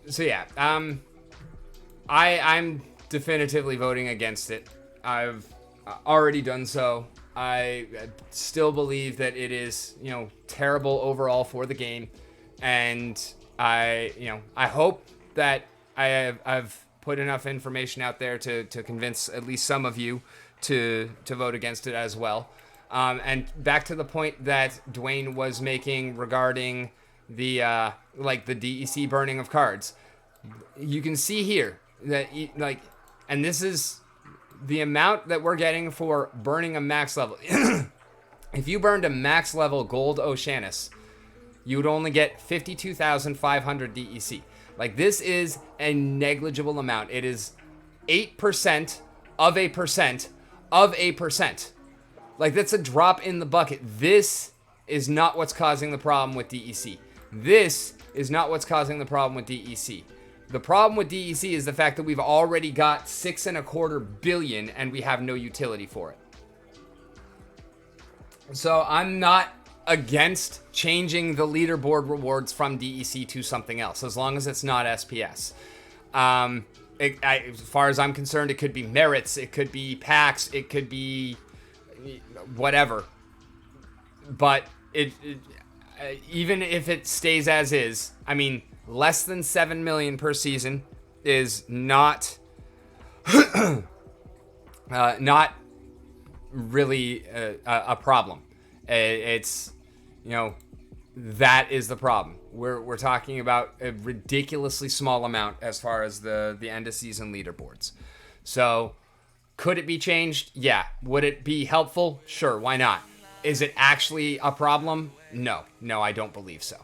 So yeah, I'm definitively voting against it. I've already done so. I still believe that it is, terrible overall for the game, and I hope that I've put enough information out there to convince at least some of you to vote against it as well. And back to the point that Dwayne was making regarding the DEC burning of cards. You can see here that and this is the amount that we're getting for burning a max level. If you burned a max level gold Oceanus, you would only get 52,500 DEC. Like, this is a negligible amount. It is 8% of a percent of a percent. Like, that's a drop in the bucket. This is not what's causing the problem with DEC. This is not what's causing the problem with DEC. The problem with DEC is the fact that we've already got $6.25 billion and we have no utility for it. So I'm not against changing the leaderboard rewards from DEC to something else, as long as it's not SPS. As far as I'm concerned, it could be merits, it could be packs, it could be whatever. But even if it stays as is, I mean, less than 7 million per season is not not really a problem. It's, that is the problem. We're talking about a ridiculously small amount as far as the end of season leaderboards. So could it be changed? Yeah. Would it be helpful? Sure. Why not? Is it actually a problem? No, I don't believe so.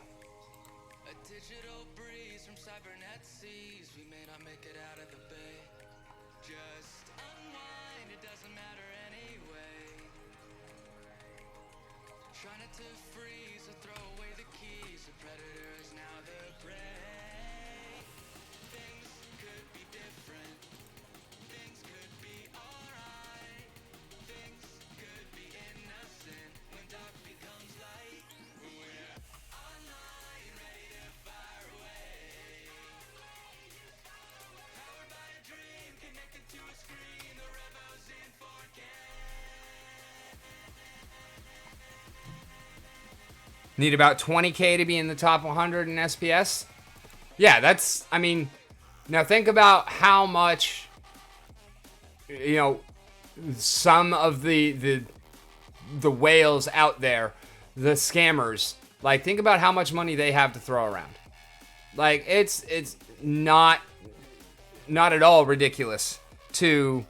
Need about 20K to be in the top 100 in SPS? Yeah, that's, now think about how much, some of the whales out there, the scammers, like, think about how much money they have to throw around. Like, it's not at all ridiculous to,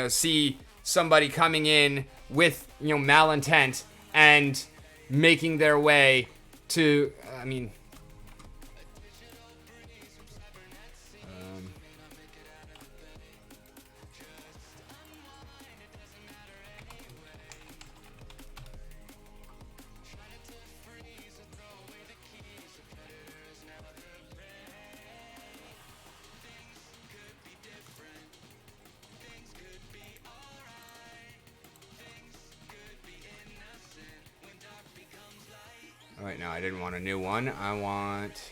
see somebody coming in with, you know, malintent and making their way to, I mean, oh, wait, no, I didn't want a new one. I want...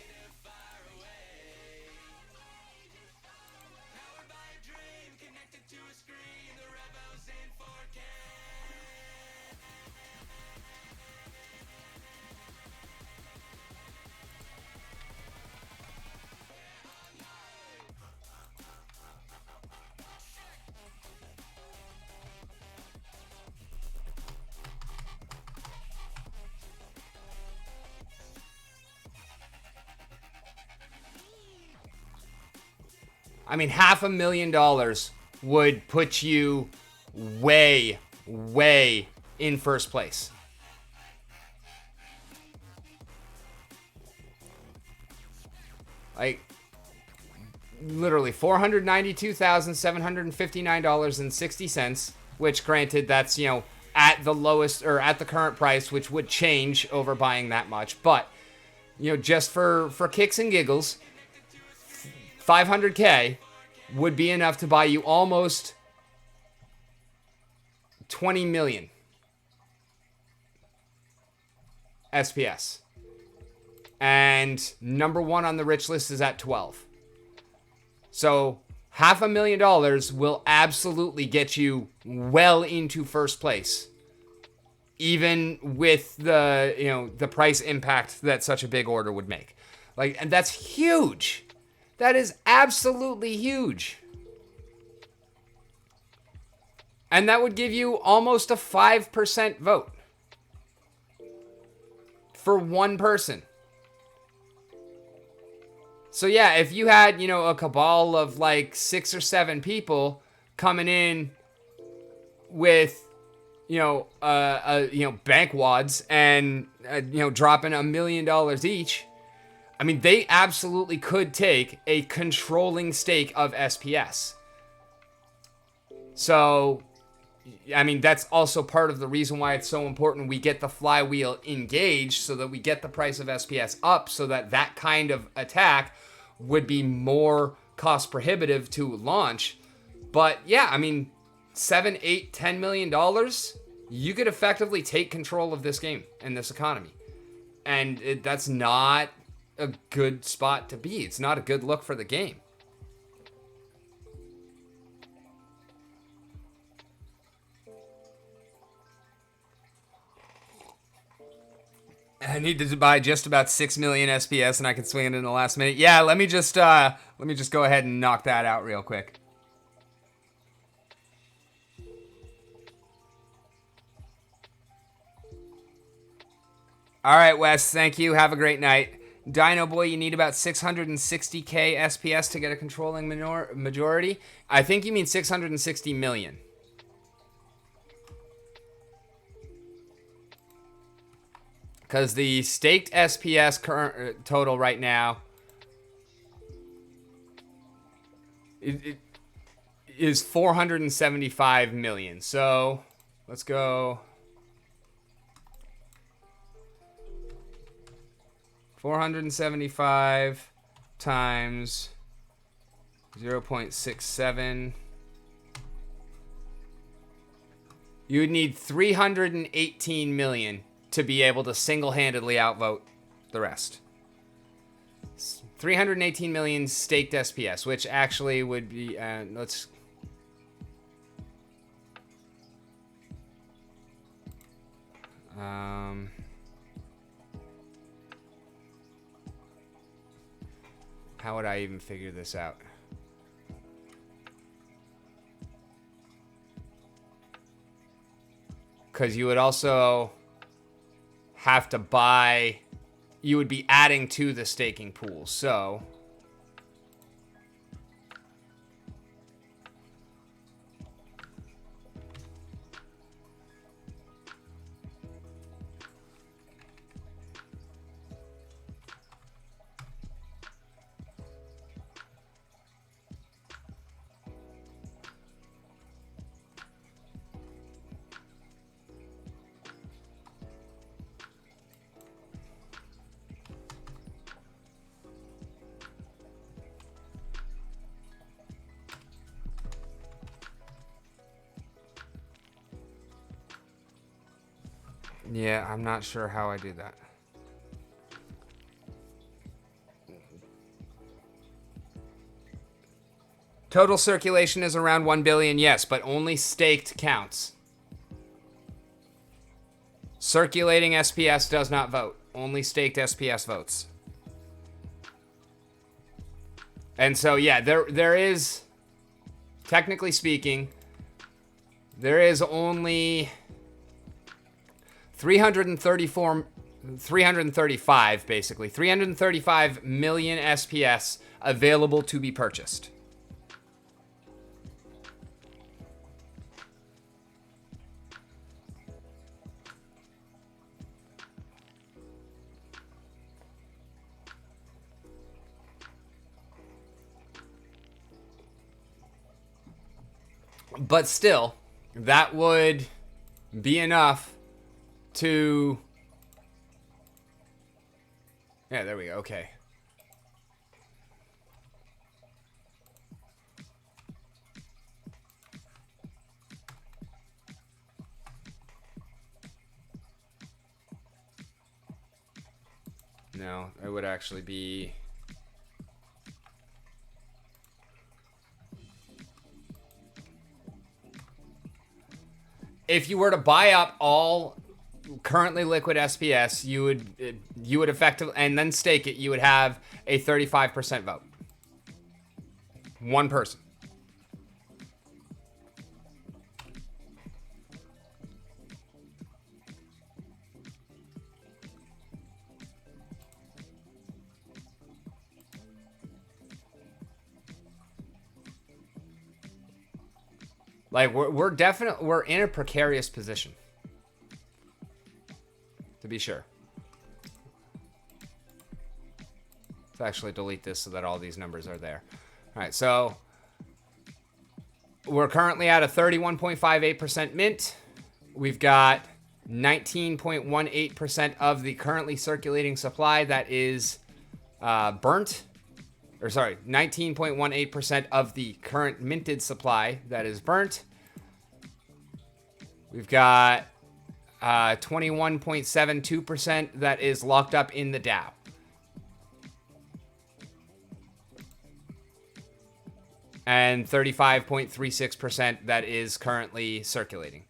I mean, $500,000 would put you way, way in first place. Like, literally $492,759.60, which, granted, that's, you know, at the lowest, or at the current price, which would change over buying that much. But, you know, just for kicks and giggles, $500K would be enough to buy you almost 20 million SPS. And number one on the rich list is at 12. So $500,000 will absolutely get you well into first place, even with the, you know, the price impact that such a big order would make. Like, and that's huge. That is absolutely huge. And that would give you almost a 5% vote for one person. So yeah, if you had, you know, a cabal of like 6 or 7 people coming in with, you know, bank wads and, you know, dropping $1 million each, I mean, they absolutely could take a controlling stake of SPS. So, I mean, that's also part of the reason why it's so important we get the flywheel engaged, so that we get the price of SPS up, so that that kind of attack would be more cost prohibitive to launch. But yeah, I mean, $7, $8, $10 million, you could effectively take control of this game and this economy. And that's not a good spot to be. It's not a good look for the game. I need to buy just about 6 million SPS and I can swing it in the last minute. Yeah, let me just go ahead and knock that out real quick. All right, Wes, thank you. Have a great night. Dino Boy, you need about 660k SPS to get a controlling majority. I think you mean 660 million. Because the staked SPS current total right now it is 475 million. So let's go 475 times 0.67. You would need 318 million to be able to single-handedly outvote the rest. 318 million staked SPS, which actually would be, let's... How would I even figure this out? Because you would also have to buy, you would be adding to the staking pool. So Yeah, I'm not sure how I do that. Total circulation is around 1 billion, yes, but only staked counts. Circulating SPS does not vote. Only staked SPS votes. And so, yeah, there is, technically speaking, there is only 335 million SPS available to be purchased. But still, that would be enough to... Yeah, there we go. Okay. No, it would actually be... If you were to buy up all currently liquid SPS, you would effectively, and then stake it, you would have a 35% vote. One person. Like, we're in a precarious position, to be sure. Let's actually delete this so that all these numbers are there. All right, so we're currently at a 31.58% mint. We've got 19.18% of the currently circulating supply that is burnt. Or sorry, 19.18% of the current minted supply that is burnt. We've got 21.72% that is locked up in the DAO. And 35.36% that is currently circulating.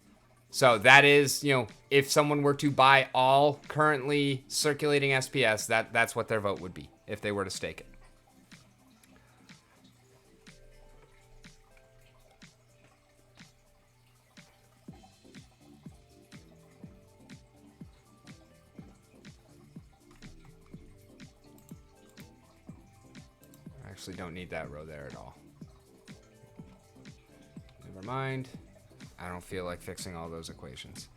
So that is, you know, if someone were to buy all currently circulating SPS, that's what their vote would be if they were to stake it. Actually don't need that row there at all. Never mind. I don't feel like fixing all those equations.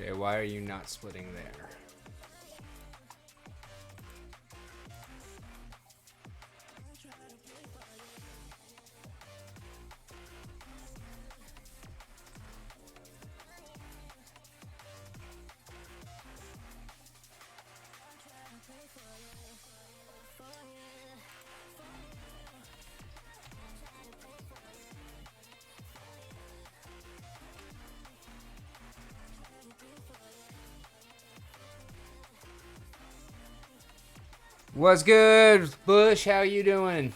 Okay, why are you not splitting there? What's good, Bush? How you doing?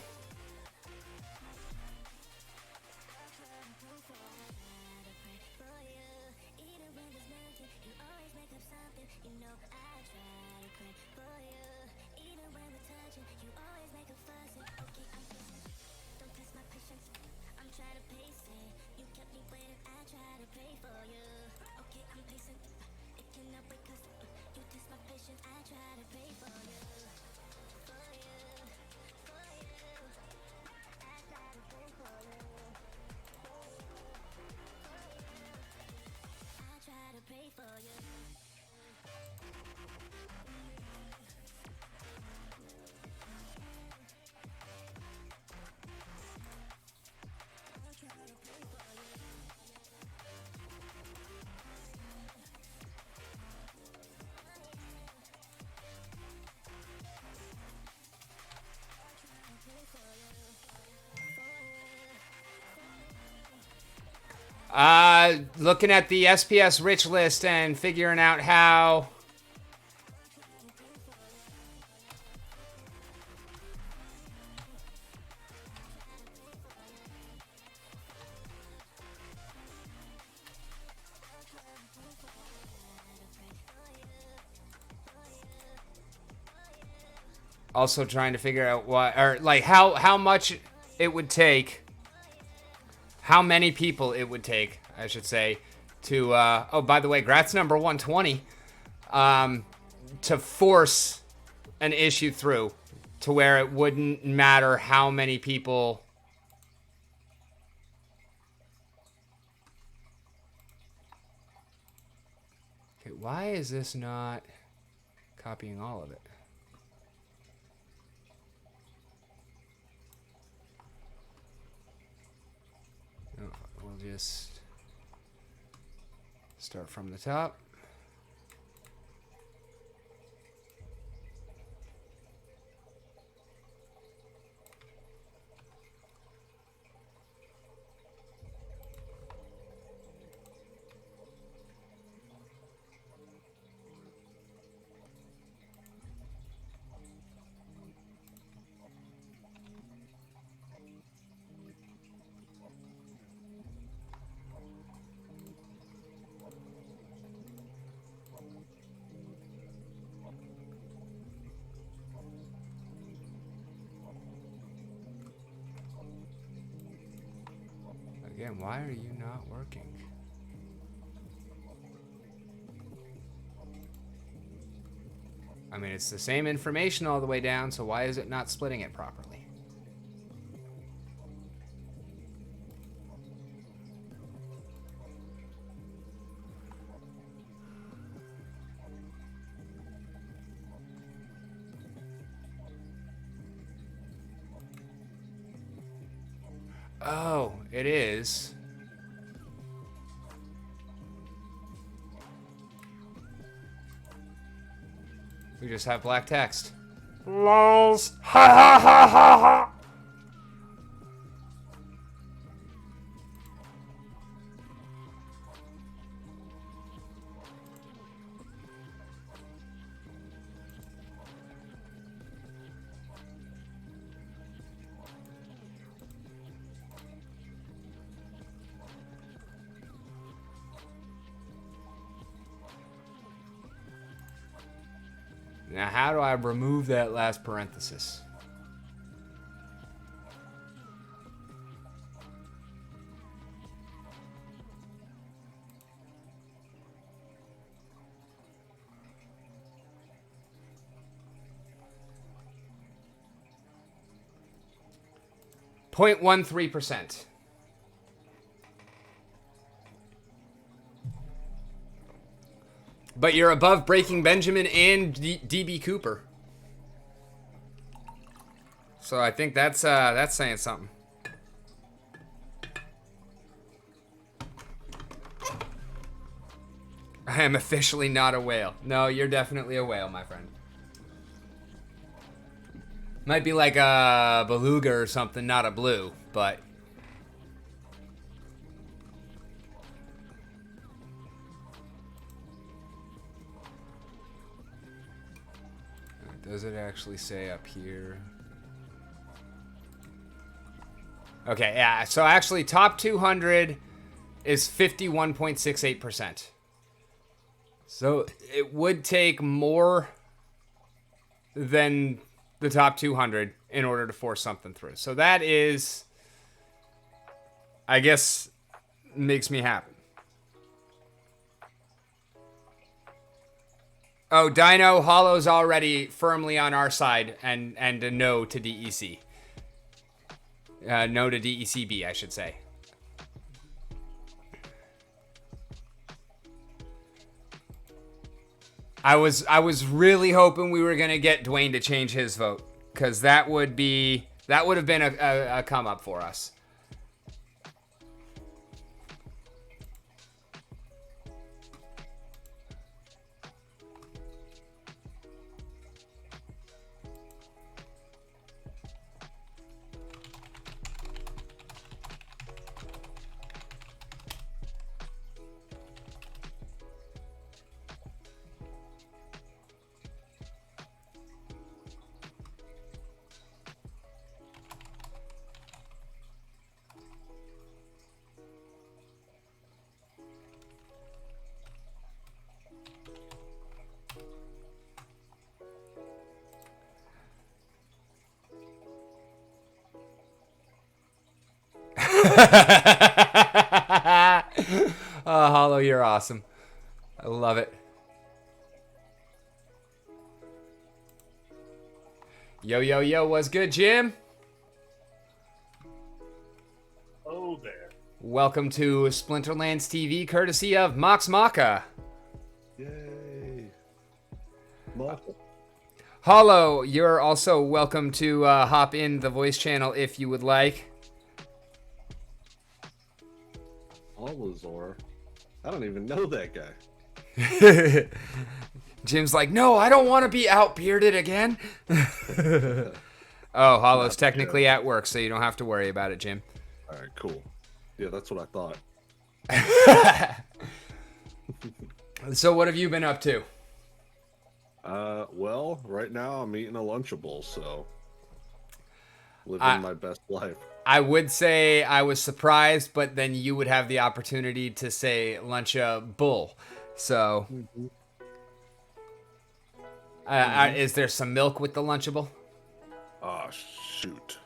Looking at the SPS rich list and figuring out how. Also trying to figure out what, or like how much it would take, how many people it would take, I should say, to, oh, by the way, Gratz number 120, to force an issue through to where it wouldn't matter how many people. Okay, why is this not copying all of it? We'll just start from the top. Again, why are you not working? I mean, it's the same information all the way down, so why is it not splitting it properly? Oh, it is. We just have black text. LOLs. Ha ha ha ha ha. Now, how do I remove that last parenthesis? .13%. But you're above Breaking Benjamin and DB Cooper. So I think that's saying something. I am officially not a whale. No, you're definitely a whale, my friend. Might be like a beluga or something, not a blue, but... Does it actually say up here? Okay, yeah, so actually top 200 is 51.68%. So it would take more than the top 200 in order to force something through. So that is, I guess, makes me happy. Oh, Dino, Hollow's already firmly on our side and a no to DEC. No to DEC-B, I should say. I was really hoping we were gonna get Dwayne to change his vote, because that would have been a come up for us. Oh, Hollow, you're awesome. I love it. Yo, yo, yo, what's good, Jim? Oh, there. Welcome to Splinterlands TV, courtesy of Maxmaka. Yay. Maka. Hollow, you're also welcome to hop in the voice channel if you would like. Alazor. I don't even know that guy. Jim's like, no, I don't want to be out-bearded again. Oh, Hollow's technically at work, so you don't have to worry about it, Jim. All right, cool. Yeah, that's what I thought. So what have you been up to? Well, right now I'm eating a Lunchable, so living my best life. I would say I was surprised, but then you would have the opportunity to say Lunchable. So, is there some milk with the Lunchable? Oh, shoot.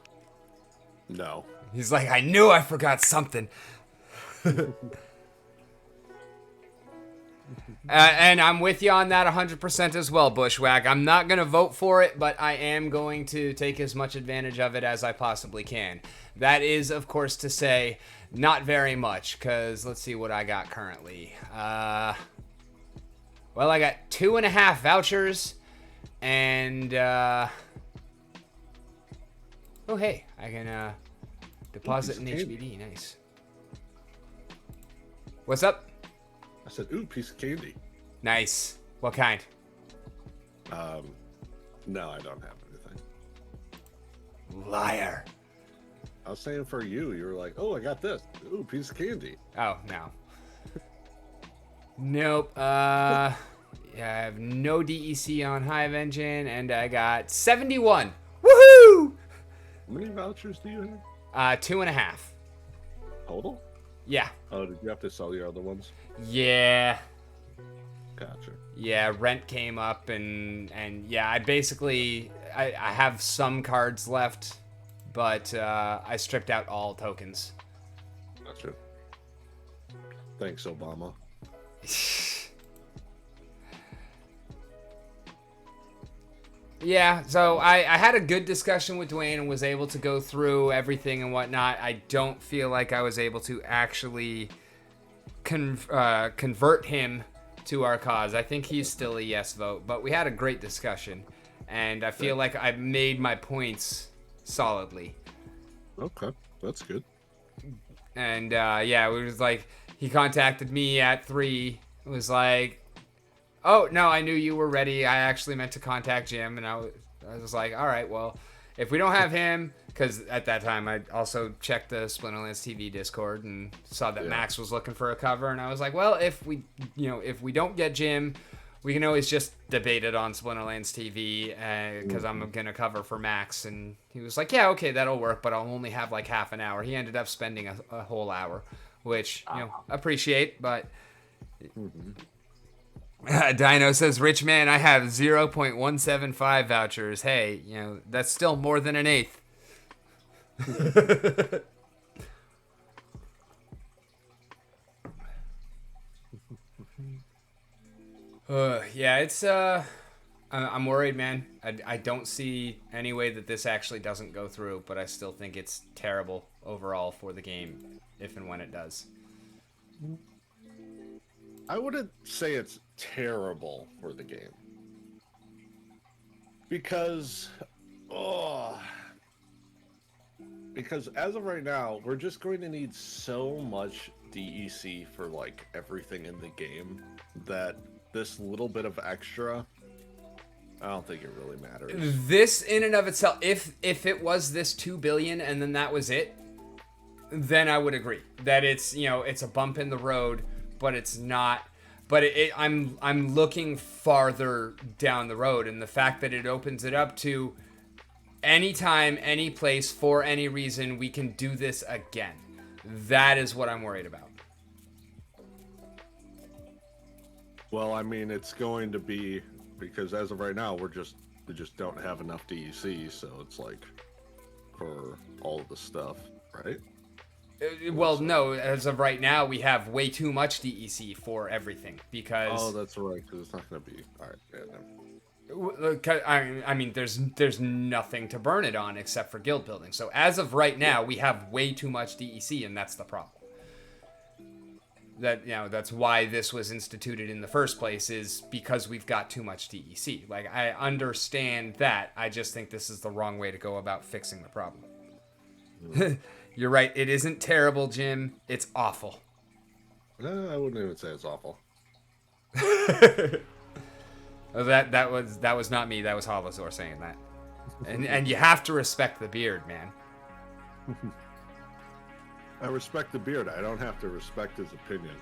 No. He's like, I knew I forgot something. And I'm with you on that 100% as well, Bushwhack. I'm not going to vote for it, but I am going to take as much advantage of it as I possibly can. That is, of course, to say not very much, because let's see what I got currently. Well, I got 2.5 vouchers, and, oh, hey, I can deposit in HBD. Nice. What's up? I said, ooh, piece of candy. Nice. What kind? No, I don't have anything. Liar. I was saying for you, you were like, oh, I got this. Ooh, piece of candy. Oh, no. Nope. Yeah, I have no DEC on Hive Engine, and I got 71. Woohoo! How many vouchers do you have? 2.5. Total? Yeah. Oh, did you have to sell your other ones? Yeah. Gotcha. Yeah, rent came up, and yeah, I have some cards left, but I stripped out all tokens. Gotcha. Thanks, Obama. Yeah, so I had a good discussion with Dwayne and was able to go through everything and whatnot. I don't feel like I was able to actually convert him to our cause. I think he's still a yes vote, but we had a great discussion, and I feel like I made my points solidly. Okay, that's good. And yeah, it was like he contacted me at 3. It was like, oh no, I knew you were ready. I actually meant to contact Jim, and I was like, all right, well, if we don't have him, because at that time I also checked the Splinterlands TV Discord and saw that Max was looking for a cover, and I was like, well, if we don't get Jim, we can always just debate it on Splinterlands TV, because I'm gonna cover for Max. And he was like, yeah, okay, that'll work, but I'll only have like half an hour. He ended up spending a whole hour, which appreciate, but. Dino says, rich man, I have 0.175 vouchers. Hey, that's still more than an eighth. Yeah, it's I'm worried, man. I don't see any way that this actually doesn't go through, but I still think it's terrible overall for the game if and when it does. I wouldn't say it's terrible for the game. Because as of right now, we're just going to need so much DEC for like everything in the game that this little bit of extra, I don't think it really matters. This in and of itself, if it was this 2 billion and then that was it, then I would agree that it's it's a bump in the road, but it's not. But I'm looking farther down the road, and the fact that it opens it up to anytime, any place, for any reason, we can do this again. That is what I'm worried about. Well, I mean, it's going to be, because as of right now, we just don't have enough DEC, so it's like for all of the stuff, right? Well, no, as of right now, we have way too much DEC for everything, because... Oh, that's right, because it's not going to be... Alright, yeah, no. I mean, there's nothing to burn it on except for guild building. So as of right now, we have way too much DEC, and that's the problem. That's why this was instituted in the first place, is because we've got too much DEC. Like, I understand that. I just think this is the wrong way to go about fixing the problem. You're right. It isn't terrible, Jim. It's awful. No, I wouldn't even say it's awful. That was not me. That was Halazor saying that. And you have to respect the beard, man. I respect the beard. I don't have to respect his opinion.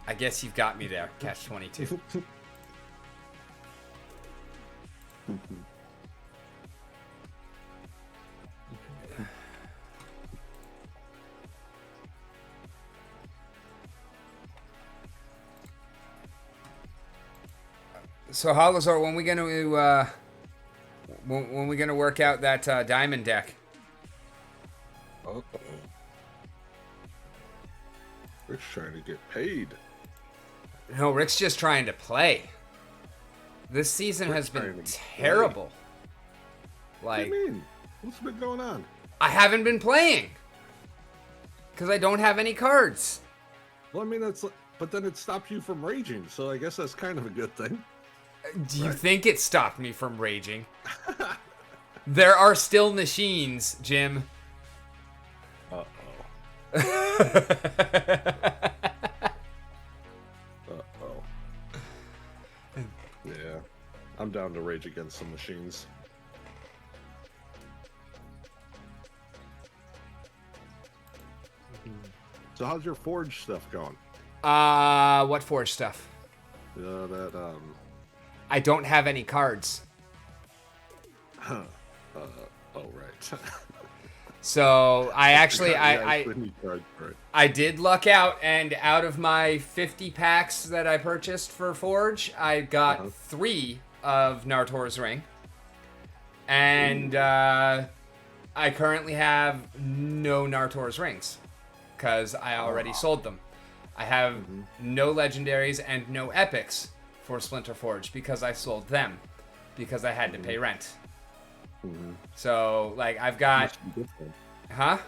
I guess you've got me there, Catch-22. So Halazor, when we gonna work out that diamond deck? Uh-oh. Rick's trying to get paid. No, Rick's just trying to play. This season has been terrible. What do you mean? What's been going on? I haven't been playing because I don't have any cards. Well, I mean, but then it stopped you from raging, so I guess that's kind of a good thing. Do you think it stopped me from raging? There are still machines, Jim. Uh-oh. Uh-oh. Yeah. I'm down to rage against some machines. So how's your Forge stuff going? What Forge stuff? I don't have any cards. Oh, right. So I actually, right. I did luck out, and out of my 50 packs that I purchased for Forge, I got 3 of Nartor's Ring. And I currently have no Nartor's Rings, because I already sold them. I have no legendaries and no epics for Splinter Forge because I sold them because I had to pay rent. So like I've got $30.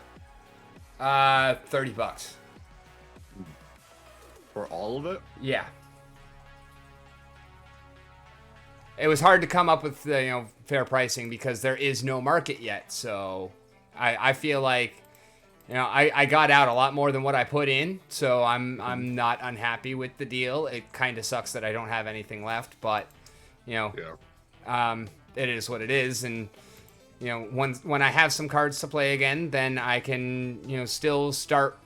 For all of it? Yeah. It was hard to come up with fair pricing because there is no market yet. So I feel like I got out a lot more than what I put in. So I'm not unhappy with the deal. It kind of sucks that I don't have anything left, but it is what it is. And when I have some cards to play again, then I can still start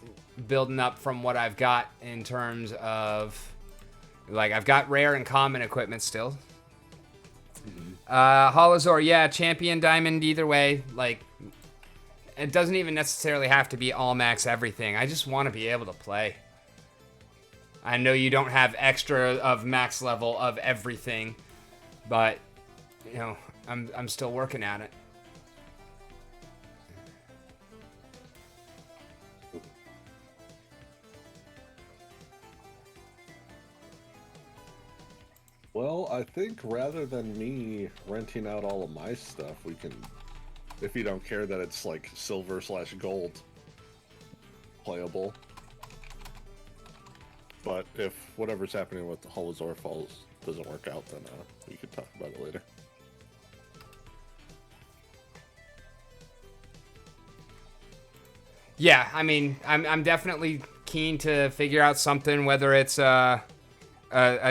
building up from what I've got in terms of I've got rare and common equipment still. Holozor, yeah, champion, diamond, either way. It doesn't even necessarily have to be all max everything. I just want to be able to play. I know you don't have extra of max level of everything, but I'm still working at it. Well, I think rather than me renting out all of my stuff, we can, if you don't care that it's like silver/gold playable. But if whatever's happening with the Holozor Falls doesn't work out, then we could talk about it later. Yeah, I mean, I'm definitely keen to figure out something, whether it's a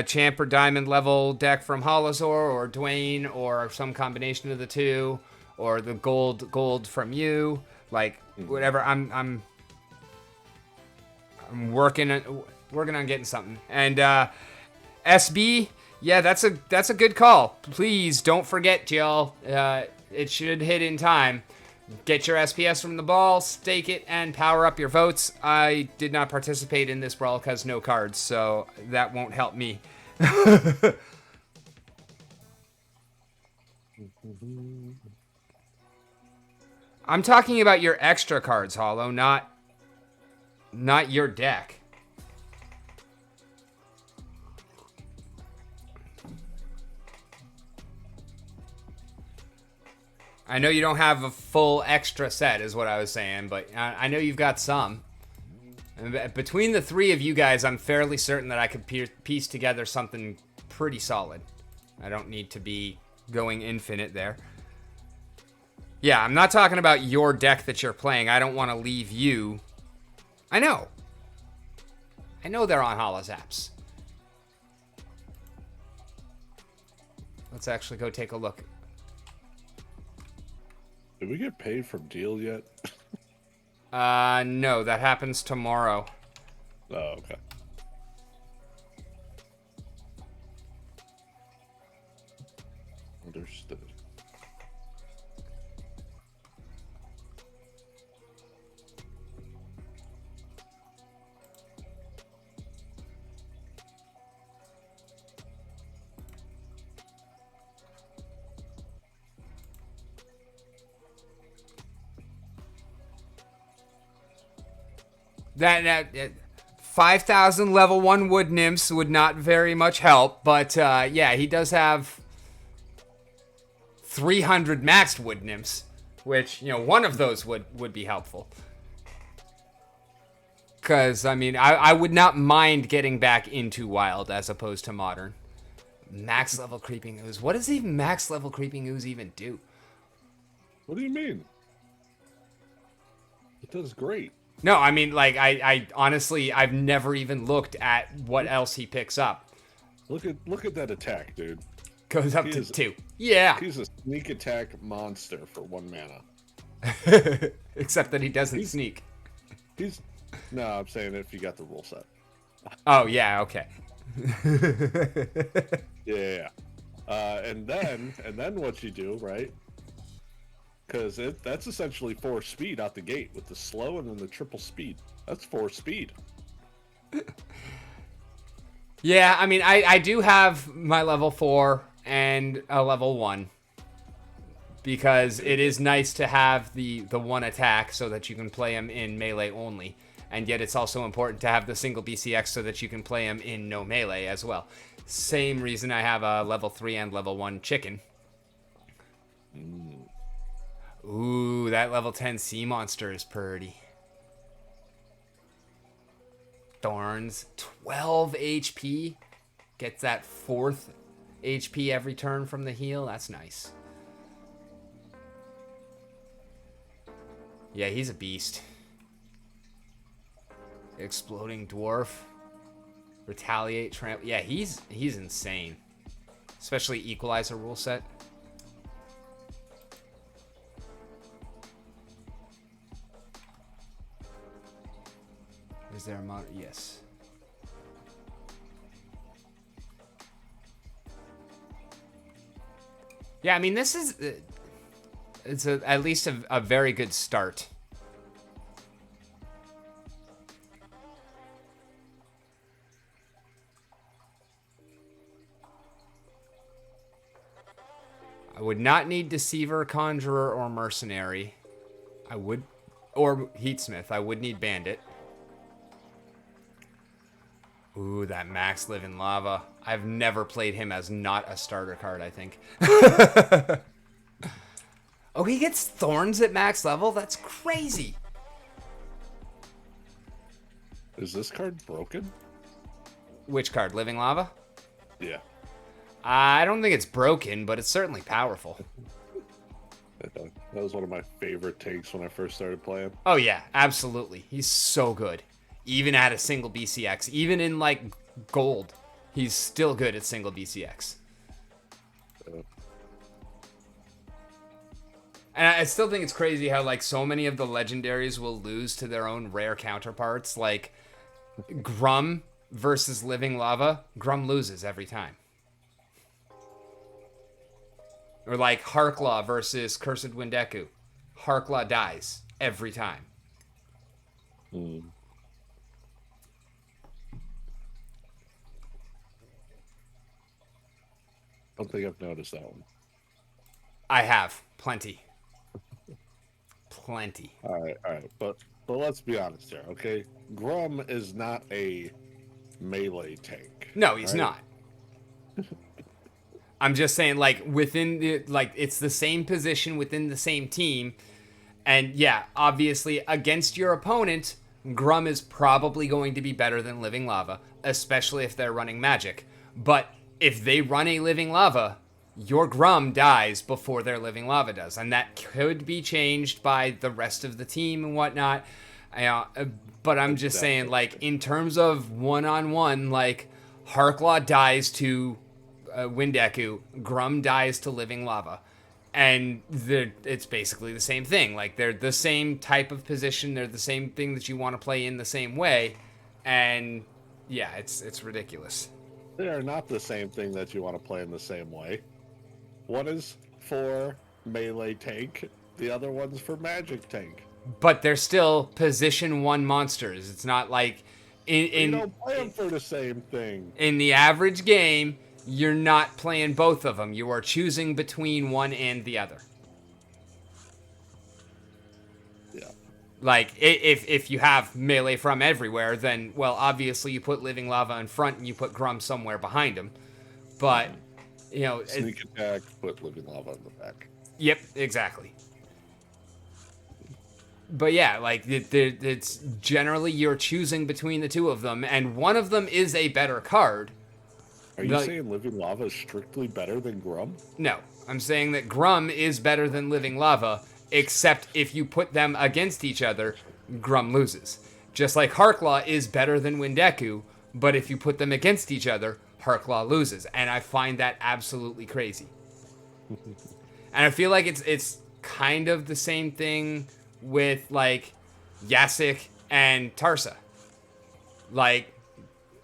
champ or diamond level deck from Holozor or Dwayne or some combination of the two, or the gold from you, whatever. I'm working on getting something. And SB, yeah, that's a good call. Please don't forget, y'all. It should hit in time. Get your SPS from the ball, stake it, and power up your votes. I did not participate in this brawl because no cards, so that won't help me. I'm talking about your extra cards, Hollow, not your deck. I know you don't have a full extra set, is what I was saying, but I know you've got some. And between the three of you guys, I'm fairly certain that I could piece together something pretty solid. I don't need to be going infinite there. Yeah, I'm not talking about your deck that you're playing. I don't want to leave you. I know they're on Holozaps. Let's actually go take a look. Did we get paid from Deal yet? No, that happens tomorrow. Oh, okay. Understood. That 5,000 level 1 wood nymphs would not very much help, but yeah, he does have 300 maxed wood nymphs, which, one of those would be helpful. Because, I mean, I would not mind getting back into wild as opposed to modern. Max level creeping ooze. What does even max level creeping ooze even do? What do you mean? It does great. No, I mean, I honestly, I've never even looked at what else he picks up. Look at that attack, dude. Goes up to 2. Yeah. He's a sneak attack monster for 1 mana. Except that he doesn't sneak. No, I'm saying if you got the rule set. Oh, yeah, okay. Yeah. And then what you do, right? Because that's essentially 4 speed out the gate with the slow and then the triple speed. That's 4 speed. Yeah, I mean, I do have my level 4 and a level 1. Because it is nice to have the 1 attack so that you can play him in melee only. And yet it's also important to have the single BCX so that you can play him in no melee as well. Same reason I have a level 3 and level 1 chicken. Ooh, that level 10 sea monster is pretty. Thorns, 12 HP. Gets that 4th HP every turn from the heal. That's nice. Yeah, he's a beast. Exploding Dwarf. Retaliate, Trample. Yeah, he's insane. Especially Equalizer rule set. Is there a mod? Yes. Yeah, I mean, this is... it's at least a very good start. I would not need Deceiver, Conjurer, or Mercenary. I would... Or Heatsmith. I would need Bandit. Ooh, that Max Live in Lava. I've never played him as not a starter card, I think. Oh, he gets Thorns at max level? That's crazy. Is this card broken? Which card? Living Lava? Yeah. I don't think it's broken, but it's certainly powerful. That was one of my favorite takes when I first started playing. Oh, yeah, absolutely. He's so good. Even at a single BCX. Even in, like, gold, he's still good at single BCX. And I still think it's crazy how, like, so many of the legendaries will lose to their own rare counterparts. Like, Grum versus Living Lava. Grum loses every time. Or, like, Harklaw versus Cursed Windeku. Harklaw dies every time. Hmm. I don't think I've noticed that one. I have. Plenty. Plenty. All right. But let's be honest here, okay? Grum is not a melee tank. No, he's right? not. I'm just saying, like, within the, like, it's the same position within the same team. And yeah, obviously, against your opponent, Grum is probably going to be better than Living Lava, especially if they're running magic. But if they run a Living Lava, your Grum dies before their Living Lava does. And that could be changed by the rest of the team and whatnot. But I'm just saying, like, in terms of one-on-one, like, Harklaw dies to Windeku, Grum dies to Living Lava. And it's basically the same thing. Like, they're the same type of position. They're the same thing that you want to play in the same way. And, yeah, it's ridiculous. They are not the same thing that you want to play in the same way. One is for melee tank, the other one's for magic tank. But they're still position 1 monsters. It's not like You don't play them for the same thing. In the average game, you're not playing both of them. You are choosing between one and the other. Yeah. Like, if you have melee from everywhere, then, well, obviously you put Living Lava in front and you put Grum somewhere behind him. But, you know... Sneak attack, put Living Lava in the back. Yep, exactly. But yeah, like, it's generally you're choosing between the two of them, and one of them is a better card. Are you saying Living Lava is strictly better than Grum? No, I'm saying that Grum is better than Living Lava, except if you put them against each other, Grum loses. Just like Harklaw is better than Windeku, but if you put them against each other, Harklaw loses. And I find that absolutely crazy. And I feel like it's kind of the same thing with, like, Yasik and Tarsa. Like,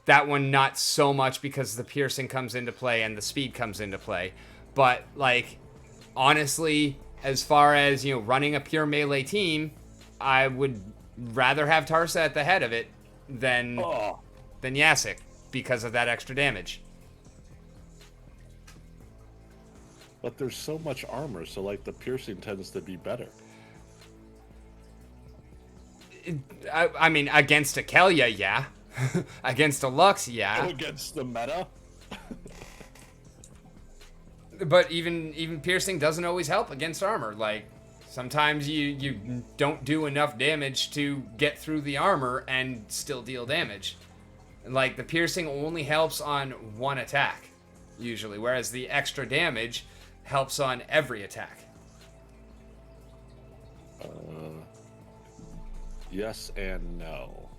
that one not so much because the piercing comes into play and the speed comes into play. But, like, honestly, as far as, you know, running a pure melee team, I would rather have Tarsa at the head of it than Yasik because of that extra damage. But there's so much armor, so, like, the piercing tends to be better. I mean, against a Kelia, yeah. Against a Lux, yeah. Against the meta? But even piercing doesn't always help against armor. Like, sometimes you don't do enough damage to get through the armor and still deal damage. Like, the piercing only helps on one attack, usually, whereas the extra damage helps on every attack. Yes and no.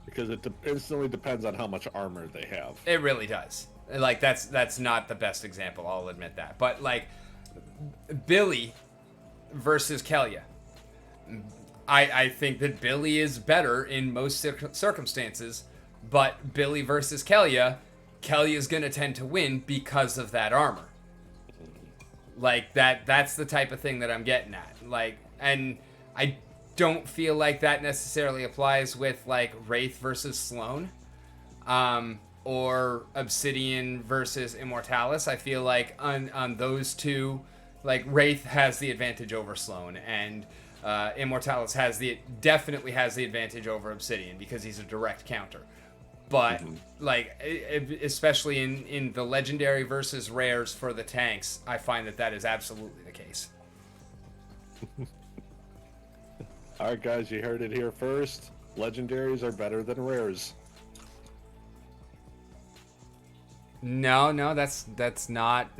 Because it instantly depends on how much armor they have. It really does. Like, that's not the best example, I'll admit that. But, like, Billy versus Kelia. I think that Billy is better in most circumstances, but Billy versus Kelia is going to tend to win because of that armor. Like, that's the type of thing that I'm getting at. Like, and I don't feel like that necessarily applies with, like, Wraith versus Sloan, or Obsidian versus Immortalis. I feel like on those two, like, Wraith has the advantage over Sloan, and Immortalis definitely has the advantage over Obsidian because he's a direct counter. But, like, especially in the legendary versus rares for the tanks, I find that is absolutely the case. All right, guys, you heard it here first. Legendaries are better than rares. No, that's not.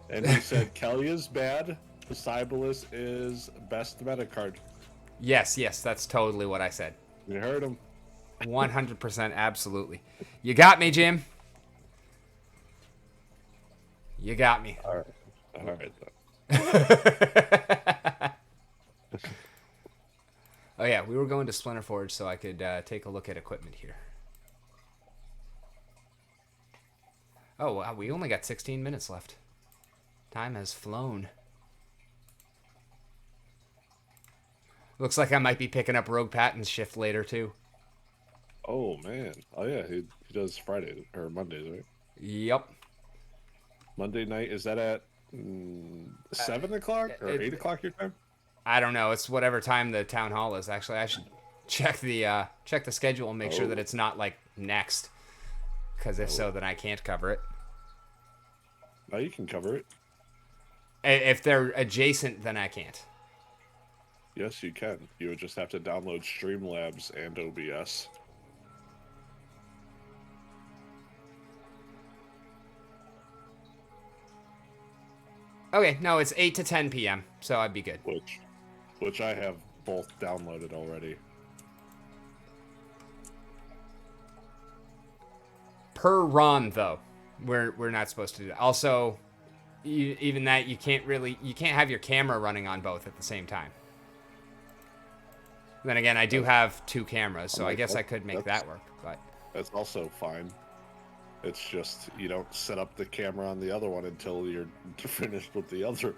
And he said Kelia's bad. Cybulus is best meta card. Yes, that's totally what I said. You heard him. 100%, absolutely. You got me, Jim. You got me. All right. Oh yeah, we were going to Splinter Forge so I could take a look at equipment here. Oh wow, we only got 16 minutes left. Time has flown. Looks like I might be picking up Rogue Patton's shift later too. Oh man. Oh yeah, he does Friday or Mondays, right? Yep. Monday night, is that at 7 o'clock or 8 o'clock your time? I don't know. It's whatever time the town hall is. Actually, I should check the schedule and make sure that it's not like next, because if so, then I can't cover it. No, you can cover it. If they're adjacent, then I can't. Yes, you can. You would just have to download Streamlabs and OBS. Okay, no, it's 8 to 10 p.m., so I'd be good. Which I have both downloaded already. Per run, though, we're not supposed to do that. Also, even that, you can't have your camera running on both at the same time. Then again, I do have two cameras, so I guess I could make that work. But that's also fine. It's just you don't set up the camera on the other one until you're finished with the other.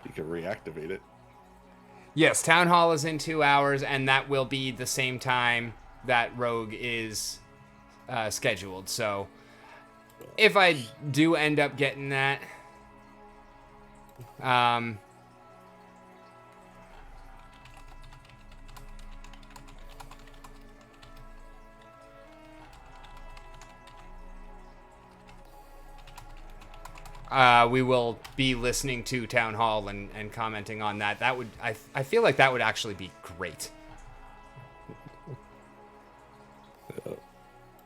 You can reactivate it. Yes, Town Hall is in 2 hours, and that will be the same time that Rogue is scheduled. So if I do end up getting that, we will be listening to Town Hall and commenting on that. That would I feel like that would actually be great.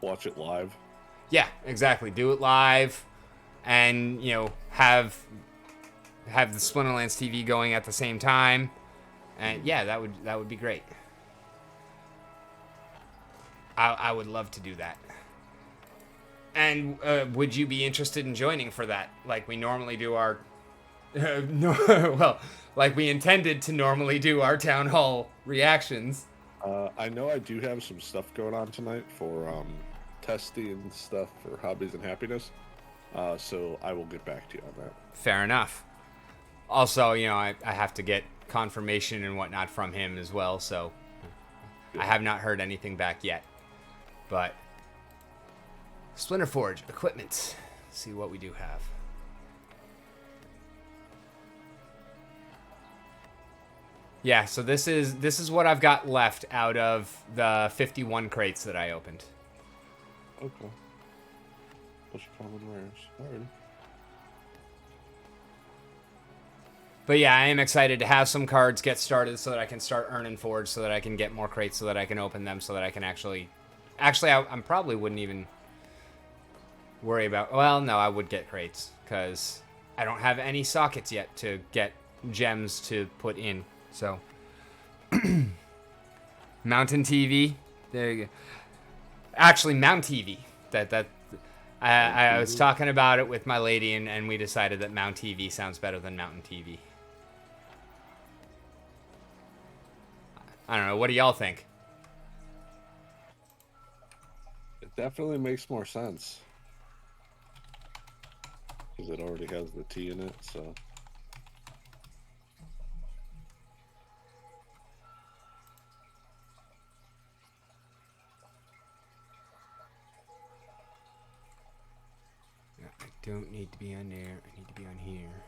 Watch it live. Yeah, exactly. Do it live, and have the Splinterlands TV going at the same time, and yeah, that would be great. I would love to do that. And would you be interested in joining for that? Like we normally do our... well, like we intended to normally do our Town Hall reactions. I know I do have some stuff going on tonight for testing and stuff for Hobbies and Happiness. So I will get back to you on that. Fair enough. Also, I have to get confirmation and whatnot from him as well, so I have not heard anything back yet. But... Splinter Forge, equipment. Let's see what we do have. Yeah, so this is what I've got left out of the 51 crates that I opened. Okay. Bunch of common rares. Alright. But yeah, I am excited to have some cards get started so that I can start earning forge, so that I can get more crates, so that I can open them, so that I can actually I probably wouldn't even worry about. Well, no, I would get crates because I don't have any sockets yet to get gems to put in. So Mountain TV, there you go. Actually, Mount TV. I was talking about it with my lady, and we decided that Mount TV sounds better than Mountain TV. I don't know. What do y'all think? It definitely makes more sense. Because it already has the T in it, so... I don't need to be on there. I need to be on here.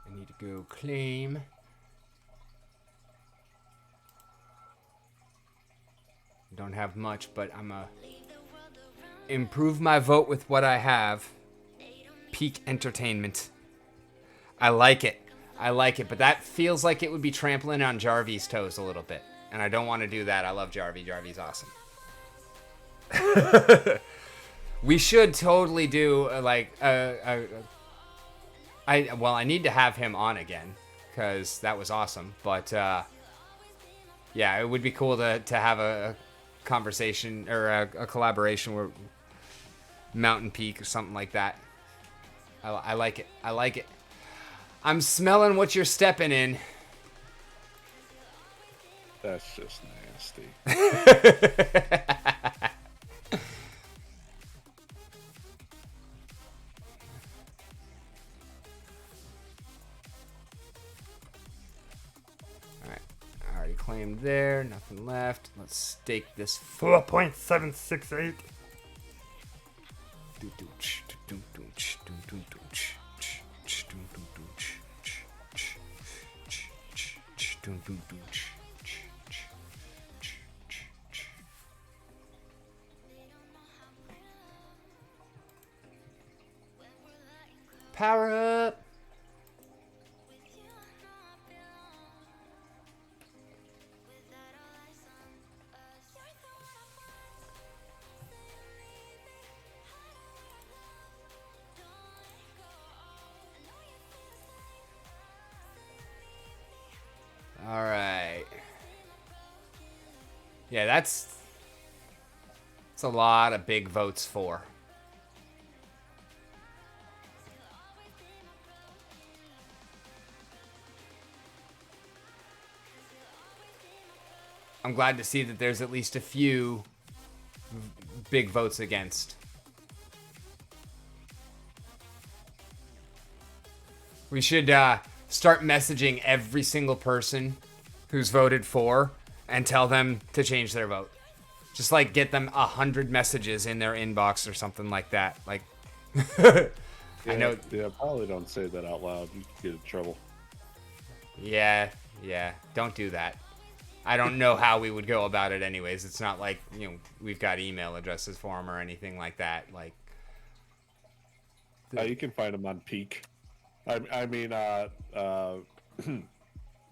I need to go claim. Don't have much, but I'm a improve my vote with what I have. Peak entertainment. I like it. I like it, but that feels like it would be trampling on Jarvy's toes a little bit. And I don't want to do that. I love Jarvy. Jarvy's awesome. We should totally do I need to have him on again because that was awesome. But yeah, it would be cool to have a conversation or a collaboration where Mountain Peak or something like that. I like it. I like it. I'm smelling what you're stepping in. That's just nasty. Claimed there, nothing left. Let's stake this 4.768. Power up. All right. Yeah, that's a lot of big votes for. I'm glad to see that there's at least a few big votes against. We should start messaging every single person who's voted for and tell them to change their vote. Just like get them 100 messages in their inbox or something like that. Like, Yeah, I know. Yeah, probably don't say that out loud. You could get in trouble. Yeah. Don't do that. I don't know how we would go about it anyways. It's not like, we've got email addresses for them or anything like that. Like, you can find them on Peak. I mean,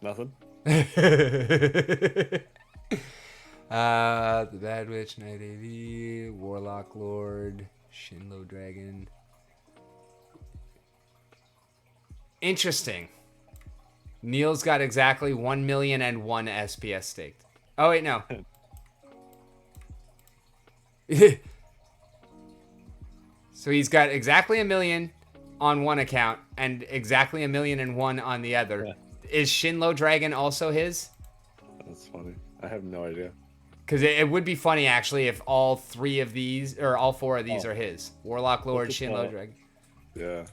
nothing. The Bad Witch, Night AV, Warlock Lord, Shinlo Dragon. Interesting. Neil's got exactly 1,000,001 SPS staked. Oh, wait, no. So he's got exactly 1,000,000 on one account and exactly 1,000,001 on the other. Yeah. Is Shinlo Dragon also his? That's funny. I have no idea. Because it would be funny, actually, if all three of these, or all four of these are his. Warlock Lord, Shinlo Dragon. Yeah.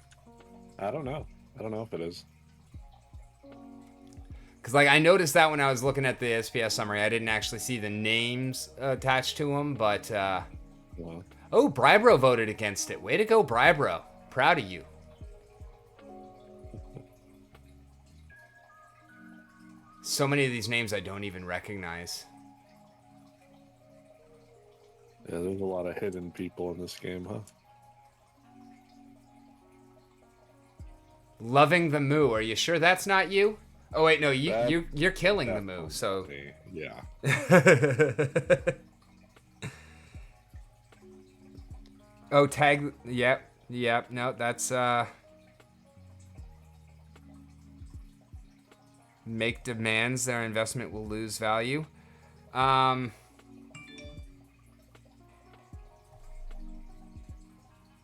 I don't know. I don't know if it is. Because, I noticed that when I was looking at the SPS summary. I didn't actually see the names attached to them, but... Well, Oh, Brybro voted against it. Way to go, Brybro. Proud of you. So many of these names I don't even recognize. yeah, there's a lot of hidden people in this game, huh? Loving the moo. Are you sure that's not you? Oh wait, no, you're killing the moo. So me. Yeah. Oh, tag. Yep. No, that's make demands. Their investment will lose value. I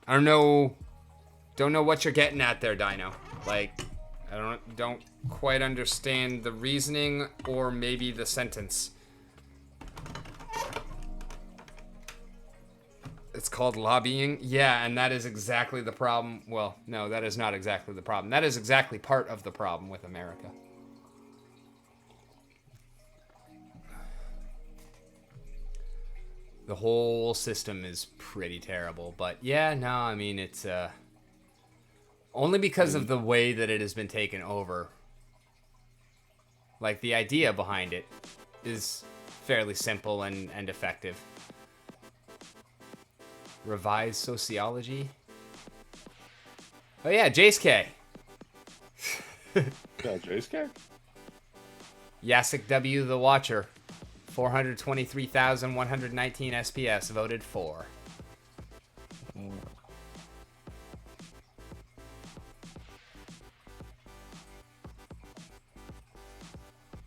don't know. Don't know what you're getting at there, Dino. Like, I don't quite understand the reasoning or maybe the sentence. It's called lobbying. Yeah, and that is exactly the problem. Well, no, that is not exactly the problem. That is exactly part of the problem with America. The whole system is pretty terrible. But yeah, no, I mean, it's only because of the way that it has been taken over. Like, the idea behind it is fairly simple and effective. Revised sociology. Oh yeah, Jace K. Yeah, Jace K? Yasik W. the Watcher. 423,119 SPS voted for.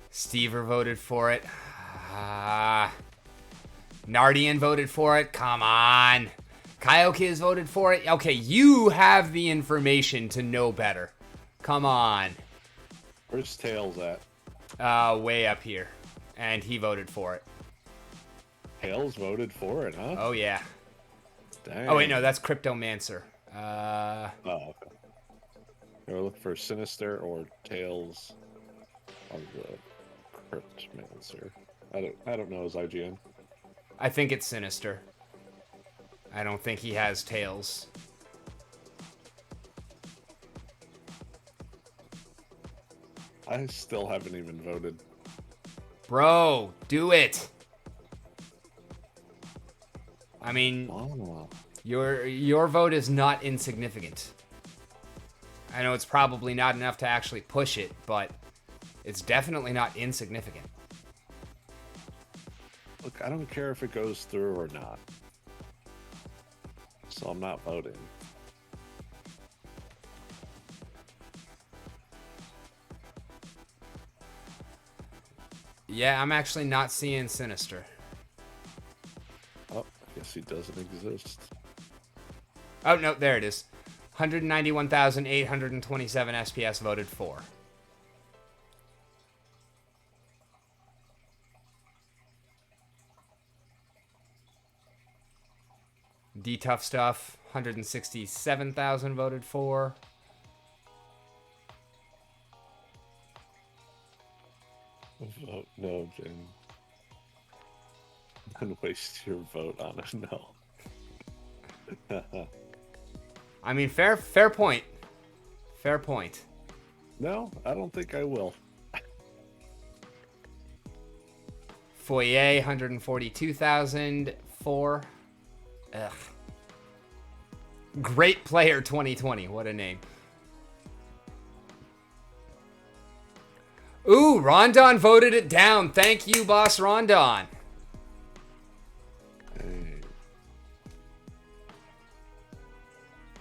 Stever voted for it. Nardian voted for it. Come on. Kyokiz voted for it. Okay, you have the information to know better. Come on. Where's Tails at? Way up here. And he voted for it. Tails voted for it, huh? Oh, yeah. Dang. Oh, wait, no, that's Cryptomancer. Oh, okay. We're looking for Sinister or Tails of the Cryptmancer. I don't know his IGN. I think it's Sinister. I don't think he has Tails. I still haven't even voted. Bro, do it. I mean, your vote is not insignificant. I know it's probably not enough to actually push it, but it's definitely not insignificant. Look, I don't care if it goes through or not. So I'm not voting. Yeah, I'm actually not seeing Sinister. Oh, I guess he doesn't exist. Oh, no, there it is. 191,827 SPS voted for. D-Tough Stuff, 167,000 voted for. Vote no, Jim. Don't waste your vote on it, no. I mean, fair point. Fair point. No, I don't think I will. Foyer, 142,000 for. Ugh. Great player 2020. What a name. Ooh, Rondon voted it down. Thank you, boss Rondon. Hey.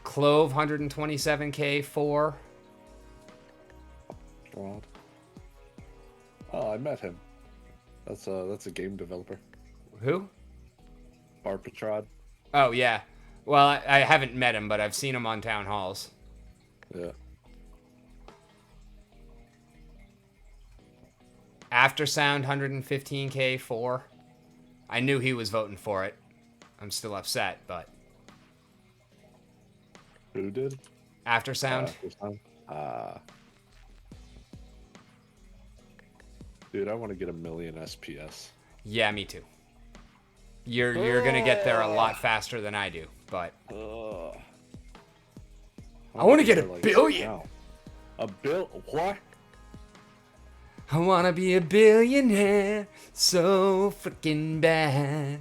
Clove, 127k for. Rod. Oh, I met him. That's a game developer. Who? Barpatrod. Oh, yeah. Well, I haven't met him, but I've seen him on town halls. Yeah. Aftersound, 115k for. I knew he was voting for it. I'm still upset, but. Who did? Aftersound. Dude, I want to get 1,000,000 SPS. Yeah, me too. You're gonna get there a lot faster than I do, but. I want to get a billion. Now. A bill? What? I wanna be a billionaire so freaking bad.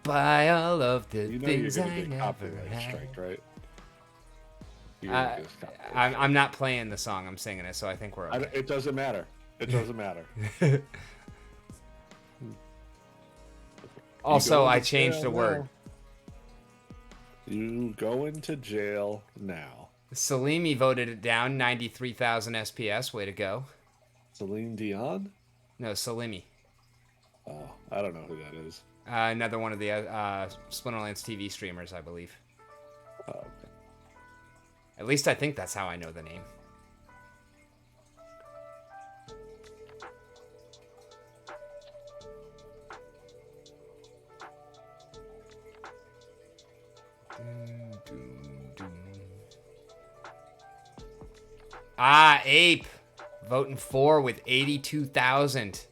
Buy all of the You know things you're gonna I get never copyright had. strike, right? I'm not playing the song. I'm singing it, so I think we're okay. It doesn't matter. It doesn't matter. Also, I changed the word. You go into jail now. Salimi voted it down. 93,000 SPS. Way to go. Celine Dion? No, Salimi. Oh, I don't know who that is. Another one of the Splinterlands TV streamers, I believe. Oh, okay. At least I think that's how I know the name. Ape. Voting 4 with 82,000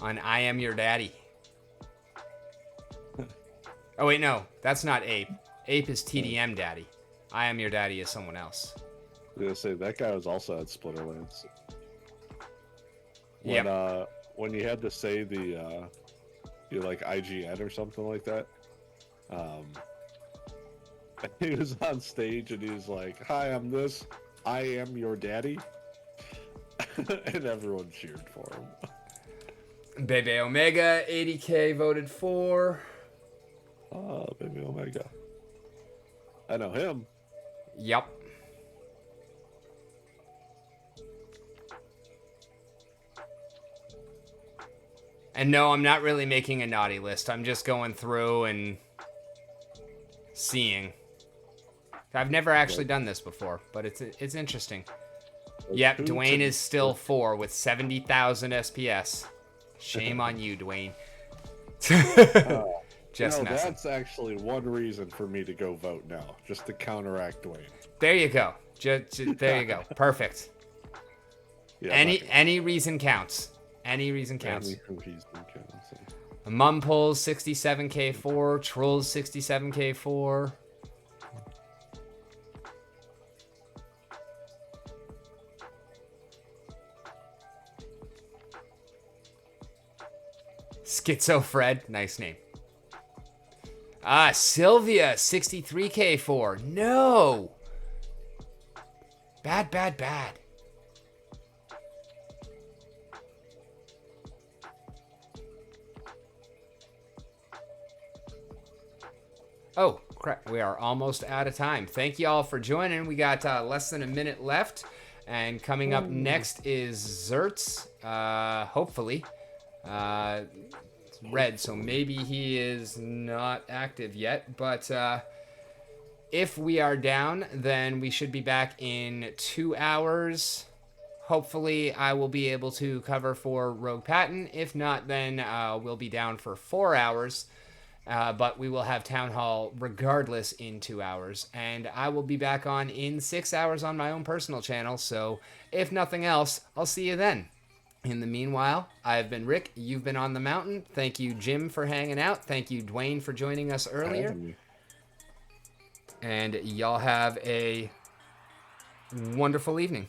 on I Am Your Daddy. Oh, wait, no. That's not Ape. Ape is TDM Daddy. I Am Your Daddy is someone else. I was going to say, that guy was also at Splinterlands. Yep. When you had to say the, like IGN or something like that, he was on stage and he was like, "Hi, I'm this. I am your daddy." And everyone cheered for him. Bebe Omega, 80K voted for. Oh, Baby Omega. I know him. Yep. And no, I'm not really making a naughty list. I'm just going through and seeing. I've never actually done this before, but it's interesting. Yep, Dwayne is still 4 with 70,000 SPS. Shame on you, Dwayne. Just messing. That's actually one reason for me to go vote now, just to counteract Dwayne. There you go. There you go. Perfect. Yeah, any reason counts. Any reason counts. Any reason counts. Mum pulls 67K4. Trolls 67K4. Schizo Fred, nice name. Sylvia, 63K4. No! Bad, bad, bad. Oh, crap. We are almost out of time. Thank you all for joining. We got less than a minute left. And coming up next is Zertz, hopefully. It's red, so maybe he is not active yet. But if we are down, then we should be back in 2 hours. Hopefully, I will be able to cover for Rogue Patton. If not, then we'll be down for 4 hours. But we will have Town Hall regardless in 2 hours. And I will be back on in 6 hours on my own personal channel. So if nothing else, I'll see you then. In the meanwhile, I've been Rick. You've been on the mountain. Thank you, Jim, for hanging out. Thank you, Dwayne, for joining us earlier. And y'all have a wonderful evening.